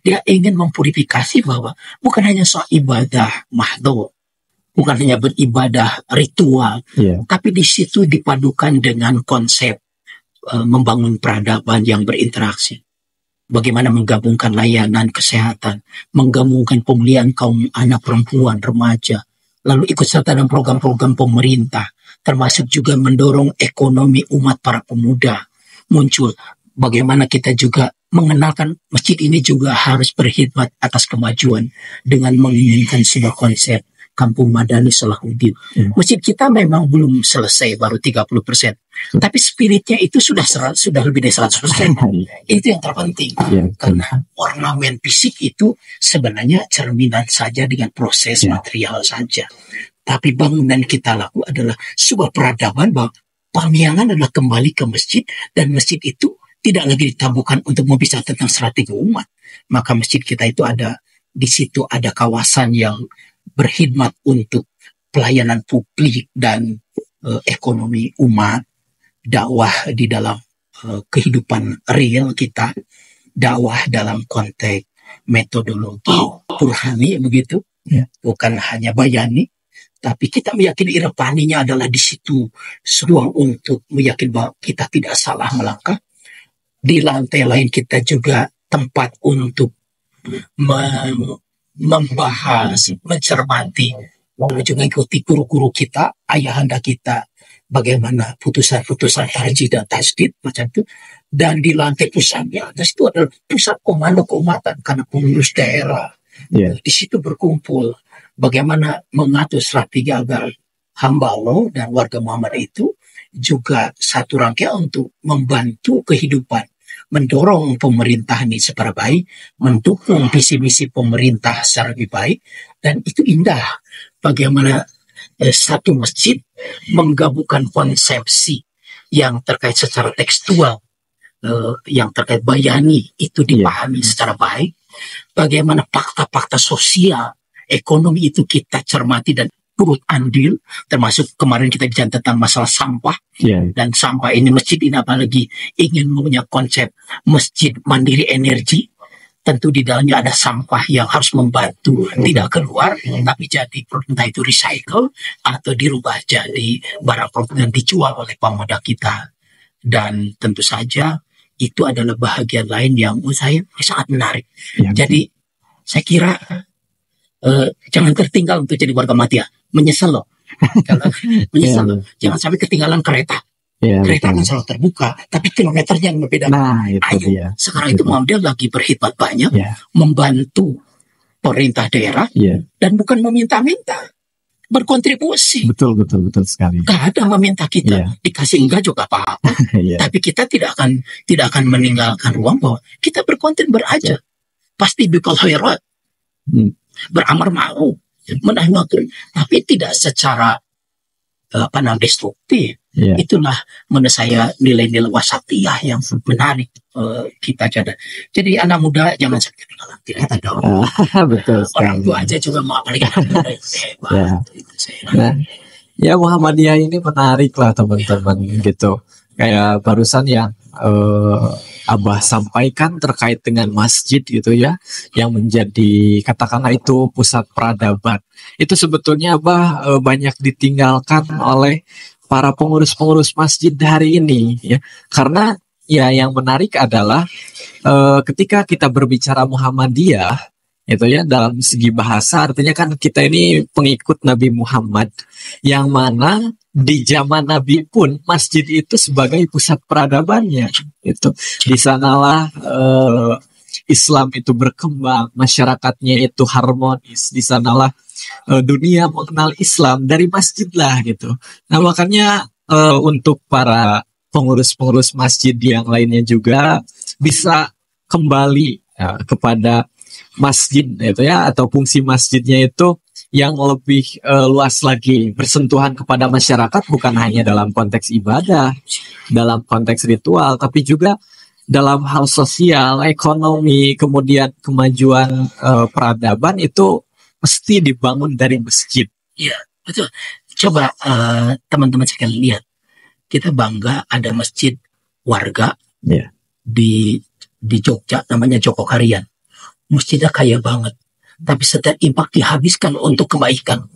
dia ingin mempurifikasi bahwa bukan hanya soal ibadah mahdoh, bukan hanya beribadah ritual, tapi di situ dipadukan dengan konsep membangun peradaban yang berinteraksi. Bagaimana menggabungkan layanan kesehatan, menggabungkan pemulihan kaum anak perempuan, remaja, lalu ikut serta dalam program-program pemerintah, termasuk juga mendorong ekonomi umat para pemuda muncul. Bagaimana kita juga mengenalkan masjid ini juga harus berkhidmat atas kemajuan dengan menginginkan sebuah konsep Kampung Madani Salahuddin. Masjid kita memang belum selesai, baru 30%. Tapi spiritnya itu sudah lebih dari 100%. Itu yang terpenting. Karena ornamen fisik itu sebenarnya cerminan saja dengan proses material saja. Tapi bangunan kita laku adalah sebuah peradaban bahwa pamiangan adalah kembali ke masjid dan masjid itu tidak lagi ditabuhkan untuk membicarakan tentang strategi umat. Maka masjid kita itu ada di situ ada kawasan yang berkhidmat untuk pelayanan publik dan ekonomi umat, dakwah di dalam kehidupan real kita, dakwah dalam konteks metodologi burhani begitu, bukan hanya bayani, tapi kita meyakini irfaninya adalah di situ ruang untuk meyakini bahwa kita tidak salah melangkah. Di lantai lain kita juga tempat untuk membahas, mencermati, juga mengikuti guru-guru kita, ayahanda kita, bagaimana putusan-putusan haji dan tasdid macam itu. Dan di lantai pusatnya atas itu adalah pusat komando keumatan karena pengurus daerah. Di situ berkumpul bagaimana mengatur strategi agar hamba Allah dan warga Muhammad itu juga satu rangkaian untuk membantu kehidupan, mendorong pemerintahan ini secara baik, mendukung visi misi pemerintah secara lebih baik. Dan itu indah bagaimana satu masjid menggabungkan konsepsi yang terkait secara tekstual, yang terkait bayani itu dipahami secara baik, bagaimana fakta-fakta sosial ekonomi itu kita cermati dan turut andil, termasuk kemarin kita bicara tentang masalah sampah. Dan sampah ini masjid ini apalagi ingin punya konsep masjid mandiri energi, tentu di dalamnya ada sampah yang harus membantu tidak keluar, tapi jadi entah itu recycle atau dirubah jadi barang produk yang dijual oleh pemuda kita. Dan tentu saja itu adalah bahagian lain yang menurut saya sangat menarik. Jadi saya kira jangan tertinggal untuk jadi warga Muhammadiyah. Menyesal loh. Menyesal loh. Jangan sampai ketinggalan kereta. Iya, Kereta betul. akan selalu terbuka, tapi kilometernya yang berbeda. Nah, itu Ayo, dia. sekarang itu Muhammadiyah lagi berkhidmat banyak, Iya, membantu pemerintah daerah, iya. dan bukan meminta-minta, berkontribusi. Betul sekali. Gak ada meminta kita, Iya, dikasih enggak juga apa-apa. iya. Tapi kita tidak akan meninggalkan ruang bahwa kita berkonten beraja. Pasti bikal khairat, Hmm, beramar ma'ruf, menahi munkar, tapi tidak secara destruktif. Iya. Itulah menurut saya nilai-nilai wasatiyah yang menarik kita jaga. Jadi anak muda jangan sakit dalam tidak ada orang. Betul Orang sekali. tua aja juga mau, apalagi anak muda yang hebat. Ya. Itu saya. Nah, ya Muhammadiyah ini menarik lah teman-teman gitu. Kayak barusan yang Abah sampaikan terkait dengan masjid gitu ya, yang menjadi katakanlah itu pusat peradaban. Itu sebetulnya Abah banyak ditinggalkan oleh para pengurus-pengurus masjid hari ini ya. Karena ya yang menarik adalah ketika kita berbicara Muhammadiyah itu ya dalam segi bahasa artinya kan kita ini pengikut Nabi Muhammad yang mana di zaman Nabi pun masjid itu sebagai pusat peradabannya itu di sanalah Islam itu berkembang, masyarakatnya itu harmonis, di sanalah dunia mengenal Islam dari masjid lah gitu. Nah makanya untuk para pengurus-pengurus masjid yang lainnya juga bisa kembali kepada masjid itu ya atau fungsi masjidnya itu yang lebih luas lagi, bersentuhan kepada masyarakat bukan hanya dalam konteks ibadah, dalam konteks ritual, tapi juga dalam hal sosial, ekonomi, kemudian kemajuan peradaban itu mesti dibangun dari masjid. Iya, betul. Coba teman-teman sekalian lihat, kita bangga ada masjid warga Iya. di Jogja, namanya Joko Karian. Masjidnya kaya banget, tapi setiap impak dihabiskan untuk kebaikan,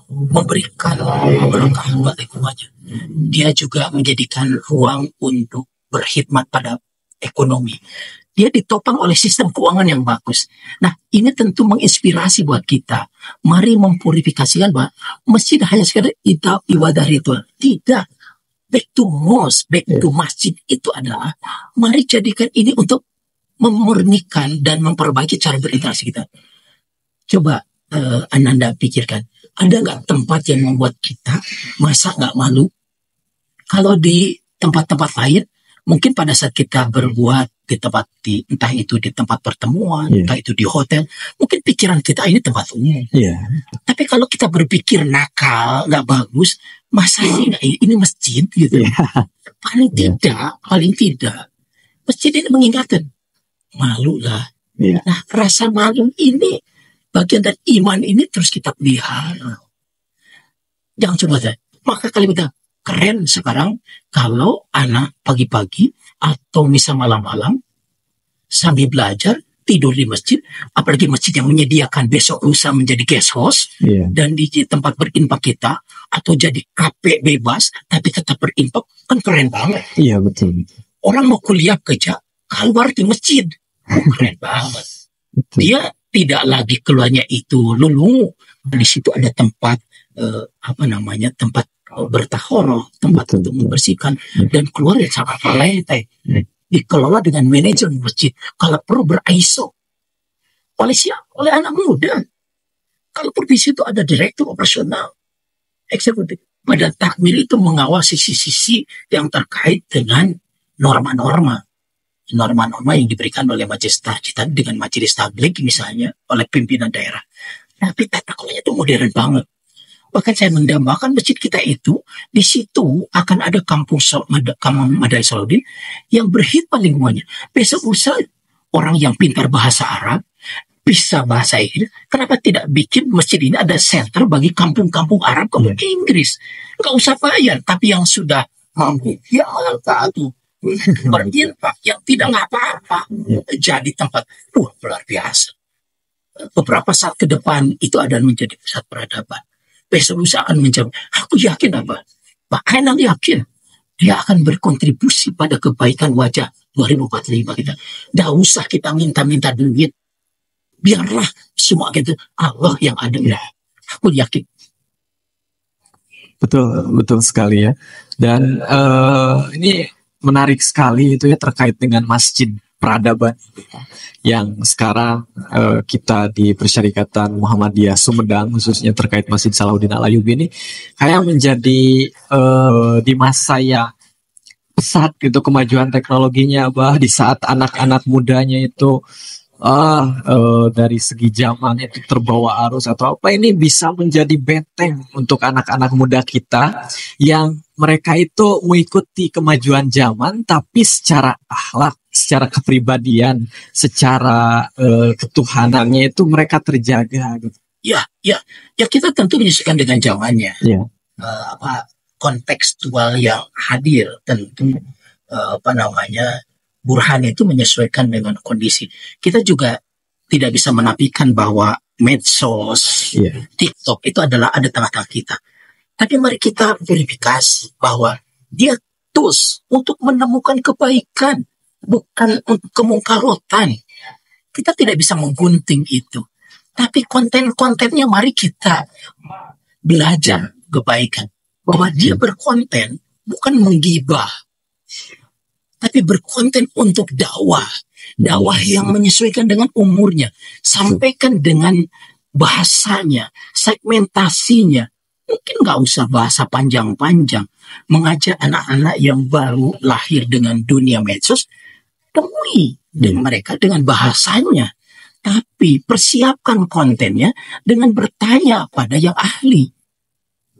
memberikan keberkahan buat lingkungannya. Dia juga menjadikan ruang untuk berkhidmat pada ekonomi. Dia ditopang oleh sistem keuangan yang bagus. Nah, ini tentu menginspirasi buat kita. Mari mempurifikasikan bahwa masjid hanya sekedar ibadah ritual. Tidak. Back to mosque, back to masjid itu adalah mari jadikan ini untuk memurnikan dan memperbaiki cara berinteraksi kita. Coba Ananda pikirkan, ada nggak tempat yang membuat kita masa nggak malu? Kalau di tempat-tempat lain, mungkin pada saat kita berbuat entah itu di tempat pertemuan, entah itu di hotel, mungkin pikiran kita ini tempat umum. Tapi kalau kita berpikir nakal, nggak bagus, masa sih ini masjid gitu? Paling tidak, masjid ini mengingatkan. Malu lah. Nah, rasa malu ini bagian dari iman ini terus kita pelihara. Jangan coba deh. Maka kali kita keren sekarang kalau anak pagi-pagi atau misal malam-malam sambil belajar tidur di masjid, apalagi masjid yang menyediakan besok lusa menjadi guest house dan di tempat berinfak kita atau jadi kafe bebas tapi tetap berinfak, kan keren banget. Iya betul. Orang mau kuliah kerja keluar di masjid. Keren banget. Dia tidak lagi keluarnya itu lulu. Di situ ada tempat tempat bertahoroh, tempat untuk membersihkan dan keluar yang sangat lantai. Dikelola dengan manajemen masjid. Kalau perlu ber-ISO. Oleh siapa? Oleh anak muda. Kalau perlu di situ ada direktur operasional, eksekutif. Badan takmir itu mengawasi sisi-sisi yang terkait dengan norma-norma yang diberikan oleh majelis tahqiq dengan majelis tabligh misalnya oleh pimpinan daerah. Tapi tata kelolanya itu modern banget. Bahkan saya mendambakan masjid kita itu di situ akan ada kampung Madaris Salahuddin yang berkhidmat lingkungannya. Besok lusa orang yang pintar bahasa Arab, bisa bahasa Inggris, kenapa tidak bikin masjid ini ada center bagi kampung-kampung Arab, kampung Inggris? Nggak usah bayar, tapi yang sudah mampu, ya Allah berinfak yang tidak apa-apa jadi tempat luar biasa. Beberapa saat ke depan itu akan menjadi pusat peradaban. Besok lusa akan menjadi, aku yakin Pak Ainal yakin dia akan berkontribusi pada kebaikan wajah 2045 kita. Nggak usah kita minta-minta duit, biarlah semua gitu Allah yang ada. Aku yakin. Betul sekali ya. Dan ini menarik sekali itu ya terkait dengan Masjid Peradaban yang sekarang kita di Persyarikatan Muhammadiyah Sumedang khususnya terkait Masjid Salahuddin Al-Ayyubi ini kayak menjadi di masa yang pesat gitu kemajuan teknologinya, bah di saat anak-anak mudanya itu dari segi zaman itu terbawa arus atau apa, ini bisa menjadi benteng untuk anak-anak muda kita yang mereka itu mengikuti kemajuan zaman tapi secara akhlak, secara kepribadian, secara ketuhanannya itu mereka terjaga gitu. Ya, kita tentu menyesuaikan dengan zamannya. Ya. Kontekstual yang hadir tentu Burhan itu menyesuaikan dengan kondisi. Kita juga tidak bisa menafikan bahwa medsos, TikTok itu adalah ada tengah-tengah kita. Tapi mari kita verifikasi bahwa dia tools untuk menemukan kebaikan, bukan untuk kemungkarotan. Kita tidak bisa menggunting itu. Tapi konten-kontennya mari kita belajar kebaikan. Bahwa dia berkonten bukan menggibah, tapi berkonten untuk dakwah yang menyesuaikan dengan umurnya, sampaikan dengan bahasanya, segmentasinya. Mungkin nggak usah bahasa panjang-panjang, mengajak anak-anak yang baru lahir dengan dunia medsos, temui dengan mereka dengan bahasanya, tapi persiapkan kontennya dengan bertanya pada yang ahli,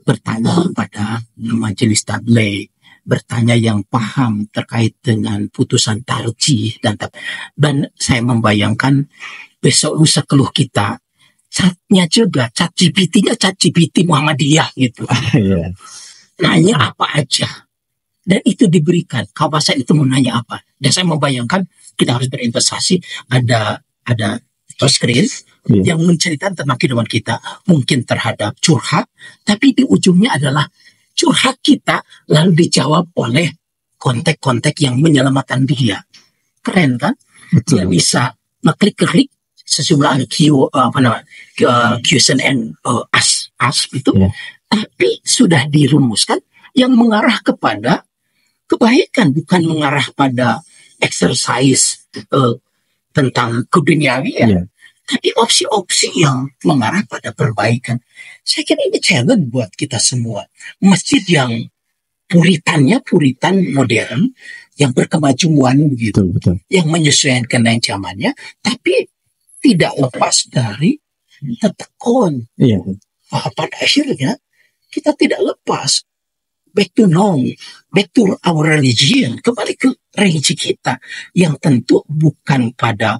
bertanya pada majelis tabligh, bertanya yang paham terkait dengan putusan tarjih dan saya membayangkan besok lusa keluh kita chatnya juga chat GPT Muhammadiyah gitu. Nanya apa aja dan itu diberikan. Kalau bahasa itu mau nanya apa, dan saya membayangkan kita harus berinvestasi ada touchscreen yang menceritakan tentang kehidupan kita, mungkin terhadap curhat, tapi di ujungnya adalah curhat kita lalu dijawab oleh kontek-kontek yang menyelamatkan dia. Keren kan? Betul. Dia bisa ngeklik sejumlah question and ask itu, tapi sudah dirumuskan yang mengarah kepada kebaikan, bukan mengarah pada exercise tentang keduniawian. Tapi opsi-opsi yang mengarah pada perbaikan. Saya kira ini challenge buat kita semua. Masjid yang puritan modern, yang berkemajuan begitu, betul. Yang menyesuaikan dengan zamannya, tapi tidak lepas dari tetekon. Pada akhirnya kita tidak lepas back to norm, back to our religion, kembali ke religi kita yang tentu bukan pada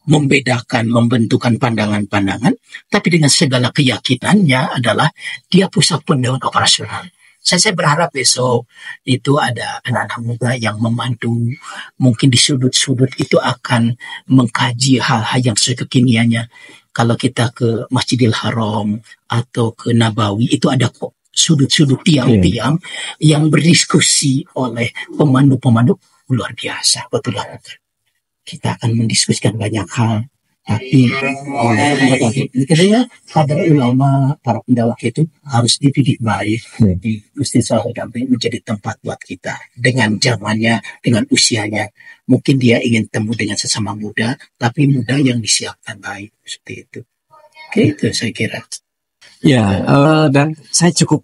membentukkan pandangan-pandangan, tapi dengan segala keyakinannya adalah dia pusat pendewan operasional. Saya berharap besok itu ada anak-anak muda yang memandu, mungkin di sudut-sudut itu akan mengkaji hal-hal yang kekiniannya. Kalau kita ke Masjidil Haram atau ke Nabawi, itu ada kok sudut-sudut tiang-tiang yang berdiskusi oleh pemandu-pemandu luar biasa, betul lah. Kita akan mendiskusikan banyak hal, tapi katanya para ulama, para pendakwa itu harus dididik baik. Di Gusti Salahuddin menjadi tempat buat kita dengan zamannya, dengan usianya. Mungkin dia ingin temu dengan sesama muda, tapi muda yang disiapkan baik seperti itu. Oke, itu saya kira. Ya, dan saya cukup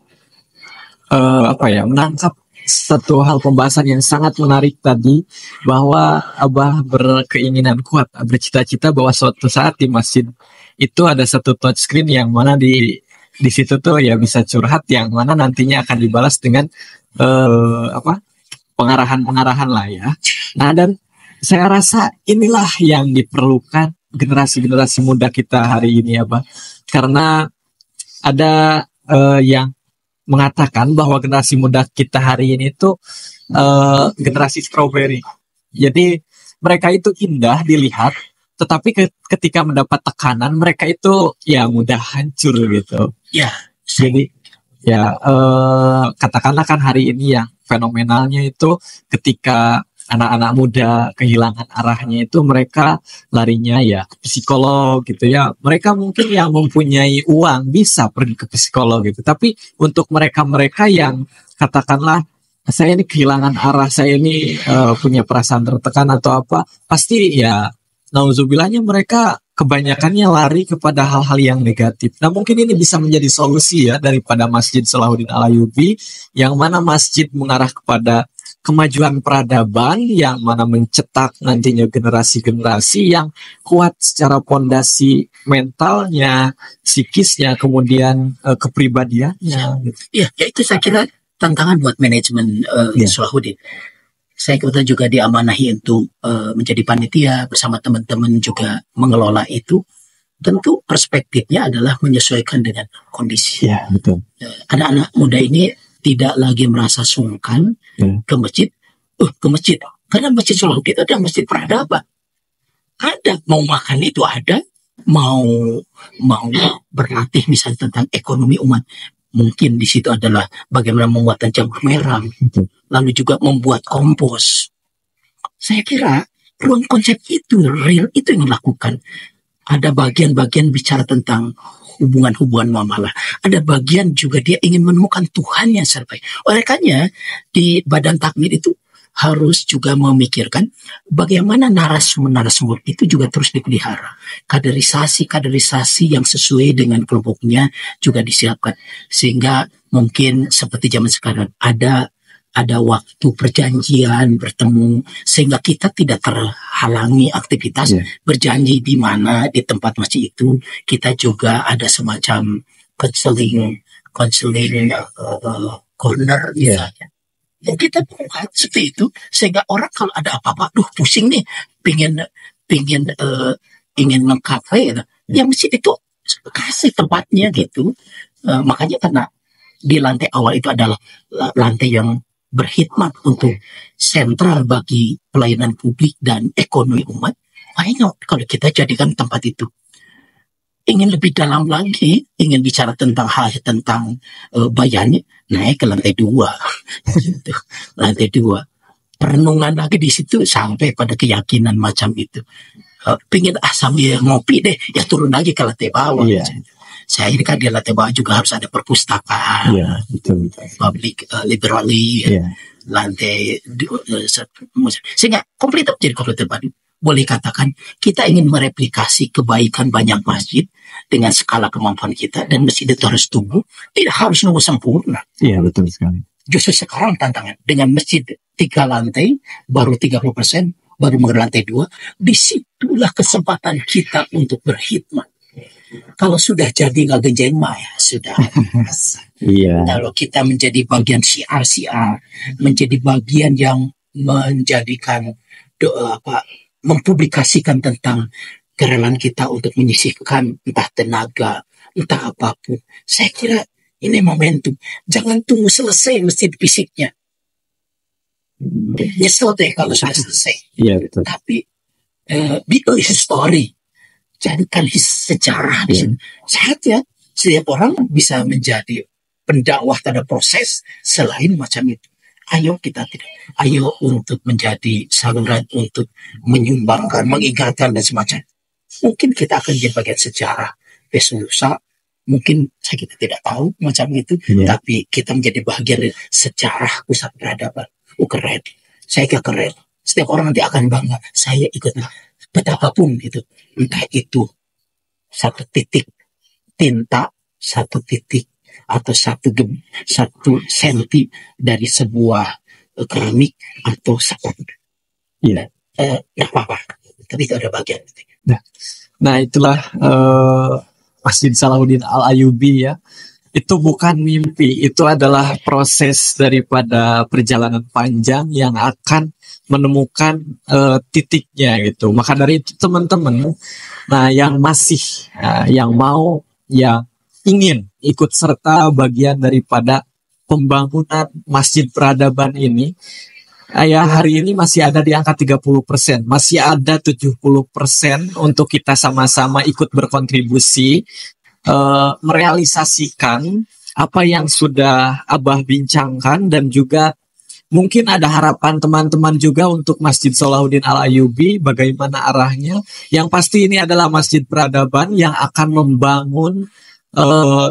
menangkap satu hal pembahasan yang sangat menarik tadi, bahwa Abah berkeinginan kuat, bercita-cita bahwa suatu saat di masjid itu ada satu touchscreen yang mana di situ tuh ya bisa curhat, yang mana nantinya akan dibalas dengan pengarahan-pengarahan lah ya. Nah, dan saya rasa inilah yang diperlukan generasi-generasi muda kita hari ini, Abah, karena ada yang mengatakan bahwa generasi muda kita hari ini tuh generasi strawberry. Jadi mereka itu indah dilihat, tetapi ketika mendapat tekanan mereka itu ya mudah hancur gitu. Ya. Jadi ya katakanlah kan hari ini yang fenomenalnya itu ketika anak-anak muda kehilangan arahnya itu mereka larinya ya ke psikolog gitu ya. Mereka mungkin yang mempunyai uang bisa pergi ke psikolog gitu. Tapi untuk mereka-mereka yang katakanlah saya ini kehilangan arah, saya ini punya perasaan tertekan atau apa, pasti ya nauzubillahnya mereka kebanyakannya lari kepada hal-hal yang negatif. Nah mungkin ini bisa menjadi solusi ya daripada Masjid Salahuddin Al-Ayyubi, yang mana masjid mengarah kepada kemajuan peradaban, yang mana mencetak nantinya generasi-generasi yang kuat secara pondasi mentalnya, psikisnya, kemudian kepribadiannya. Ya, itu saya kira tantangan buat manajemen Salahuddin. Saya kebetulan juga diamanahi untuk menjadi panitia bersama teman-teman juga mengelola itu. Tentu perspektifnya adalah menyesuaikan dengan kondisi. Ya, betul. Anak-anak muda ini tidak lagi merasa sungkan ke masjid. Ke masjid. Karena Masjid Salahuddin itu ada masjid peradaban. Ada, mau makan itu ada, mau berlatih misalnya tentang ekonomi umat. Mungkin di situ adalah bagaimana membuat jamur merah, lalu juga membuat kompos. Saya kira ruang konsep itu real, itu yang dilakukan. Ada bagian-bagian bicara tentang hubungan-hubungan muamalah. Ada bagian juga dia ingin menemukan Tuhan yang terbaik. Oleh karena di Badan Takmir itu harus juga memikirkan bagaimana narasumber itu juga terus dipelihara. Kaderisasi yang sesuai dengan kelompoknya juga disiapkan. Sehingga mungkin seperti zaman sekarang ada waktu perjanjian bertemu sehingga kita tidak terhalangi aktivitas berjanji di mana di tempat masjid itu. Kita juga ada semacam counseling corner misalnya. Dan kita buat seperti itu sehingga orang kalau ada apa-apa, pusing nih, ingin mengkafe, ya masjid itu kasih tempatnya gitu. Makanya karena di lantai awal itu adalah lantai yang berkhidmat untuk sentral bagi pelayanan publik dan ekonomi umat. Makanya kalau kita jadikan tempat itu, ingin lebih dalam lagi, ingin bicara tentang tentang bayannya, naik ke lantai 2. Gitu. Lantai 2. Perenungan lagi di situ sampai pada keyakinan macam itu. Pingin sambil ngopi deh, ya turun lagi ke lantai bawah. Saya ini kan di lantai bawah juga harus ada perpustakaan, betul. Public library, lantai sehingga komplit jadi komplit baru. Boleh katakan kita ingin mereplikasi kebaikan banyak masjid dengan skala kemampuan kita, dan masjid itu harus tumbuh, tidak harus nunggu sempurna. Iya, betul sekali. Justru sekarang tantangan dengan masjid 3 lantai baru 30%, baru lantai 2, disitulah kesempatan kita untuk berkhidmat. Kalau sudah jadi nggak genjeng mah ya sudah. Kalau kita menjadi bagian siar, menjadi bagian yang menjadikan mempublikasikan tentang kerelaan kita untuk menyisihkan entah tenaga, entah apapun. Saya kira ini momentum. Jangan tunggu selesai masjid fisiknya. Nyesel deh kalau sudah selesai. Betul. Tapi bikin history. Jadikan sejarah di sini. Saatnya setiap orang bisa menjadi pendakwah terhadap proses selain macam itu. Ayo untuk menjadi saluran untuk menyumbangkan, mengingatkan dan semacam. Mungkin kita akan jadi bagian sejarah. Besok lusa mungkin kita tidak tahu macam itu, tapi kita menjadi bagian dari sejarah pusat peradaban. Keren. Saya kira keren. Setiap orang nanti akan bangga. Saya ikut betapapun itu. Entah itu 1 titik tinta, 1 titik atau 1 senti dari sebuah keramik atau sabun. Nggak apa-apa. Tapi itu ada bagian. Nah itulah Masjid Salahuddin Al-Ayyubi ya. Itu bukan mimpi, itu adalah proses daripada perjalanan panjang yang akan menemukan titiknya gitu. Maka dari itu teman-teman, nah yang masih yang mau ya ingin ikut serta bagian daripada pembangunan Masjid Peradaban ini, hari ini masih ada di angka 30%, masih ada 70% untuk kita sama-sama ikut berkontribusi merealisasikan apa yang sudah Abah bincangkan, dan juga mungkin ada harapan teman-teman juga untuk Masjid Salahuddin Al-Ayyubi, bagaimana arahnya. Yang pasti ini adalah Masjid Peradaban yang akan membangun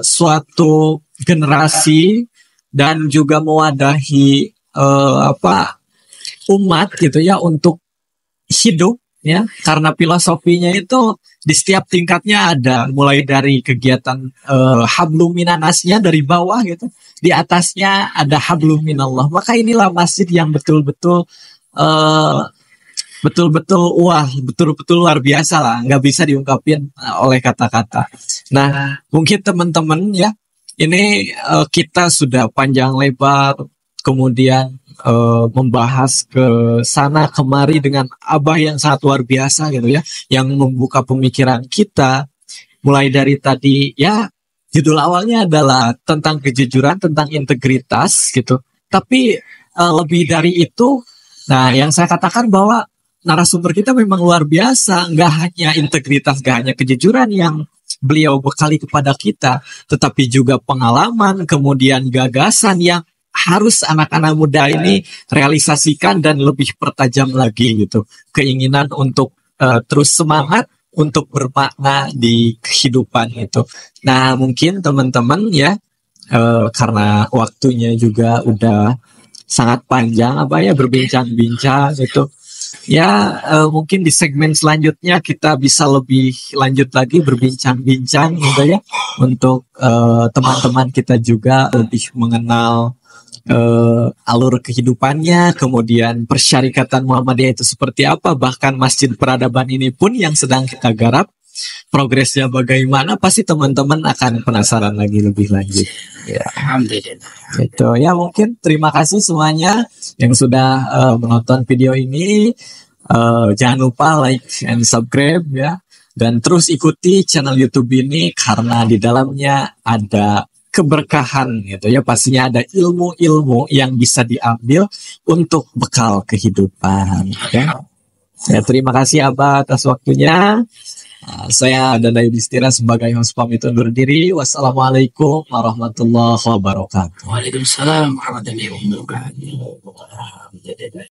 suatu generasi dan juga mewadahi umat gitu ya untuk hidup ya, karena filosofinya itu di setiap tingkatnya ada, mulai dari kegiatan hablum minanasnya dari bawah gitu, di atasnya ada hablum minallah. Maka inilah masjid yang betul-betul eh, betul-betul luar biasa lah, nggak bisa diungkapin oleh kata-kata. Nah, mungkin teman-teman ya, ini kita sudah panjang lebar, kemudian membahas ke sana kemari dengan Abah yang sangat luar biasa gitu ya, yang membuka pemikiran kita, mulai dari tadi ya, judul awalnya adalah tentang kejujuran, tentang integritas gitu. Tapi lebih dari itu, nah yang saya katakan bahwa narasumber kita memang luar biasa, nggak hanya integritas, nggak hanya kejujuran yang beliau bekali kepada kita, tetapi juga pengalaman, kemudian gagasan yang harus anak-anak muda ini realisasikan dan lebih pertajam lagi gitu. Keinginan untuk terus semangat untuk bermakna di kehidupan itu. Nah, mungkin teman-teman ya, karena waktunya juga udah sangat panjang berbincang-bincang gitu. Ya, mungkin di segmen selanjutnya kita bisa lebih lanjut lagi berbincang-bincang gitu ya, untuk teman-teman kita juga lebih mengenal alur kehidupannya, kemudian persyarikatan Muhammadiyah itu seperti apa, bahkan Masjid Peradaban ini pun yang sedang kita garap, progresnya bagaimana, pasti teman-teman akan penasaran lagi lebih lanjut. Ya, Alhamdulillah. itu ya, mungkin terima kasih semuanya yang sudah menonton video ini. Jangan lupa like and subscribe ya, dan terus ikuti channel YouTube ini karena di dalamnya ada keberkahan gitu ya, pastinya ada ilmu-ilmu yang bisa diambil untuk bekal kehidupan ya. Ya, terima kasih Abah atas waktunya. Saya Danda Yudhistira sebagai host pamit undur diri. Wassalamualaikum warahmatullahi wabarakatuh. Waalaikumsalam warahmatullahi wabarakatuh.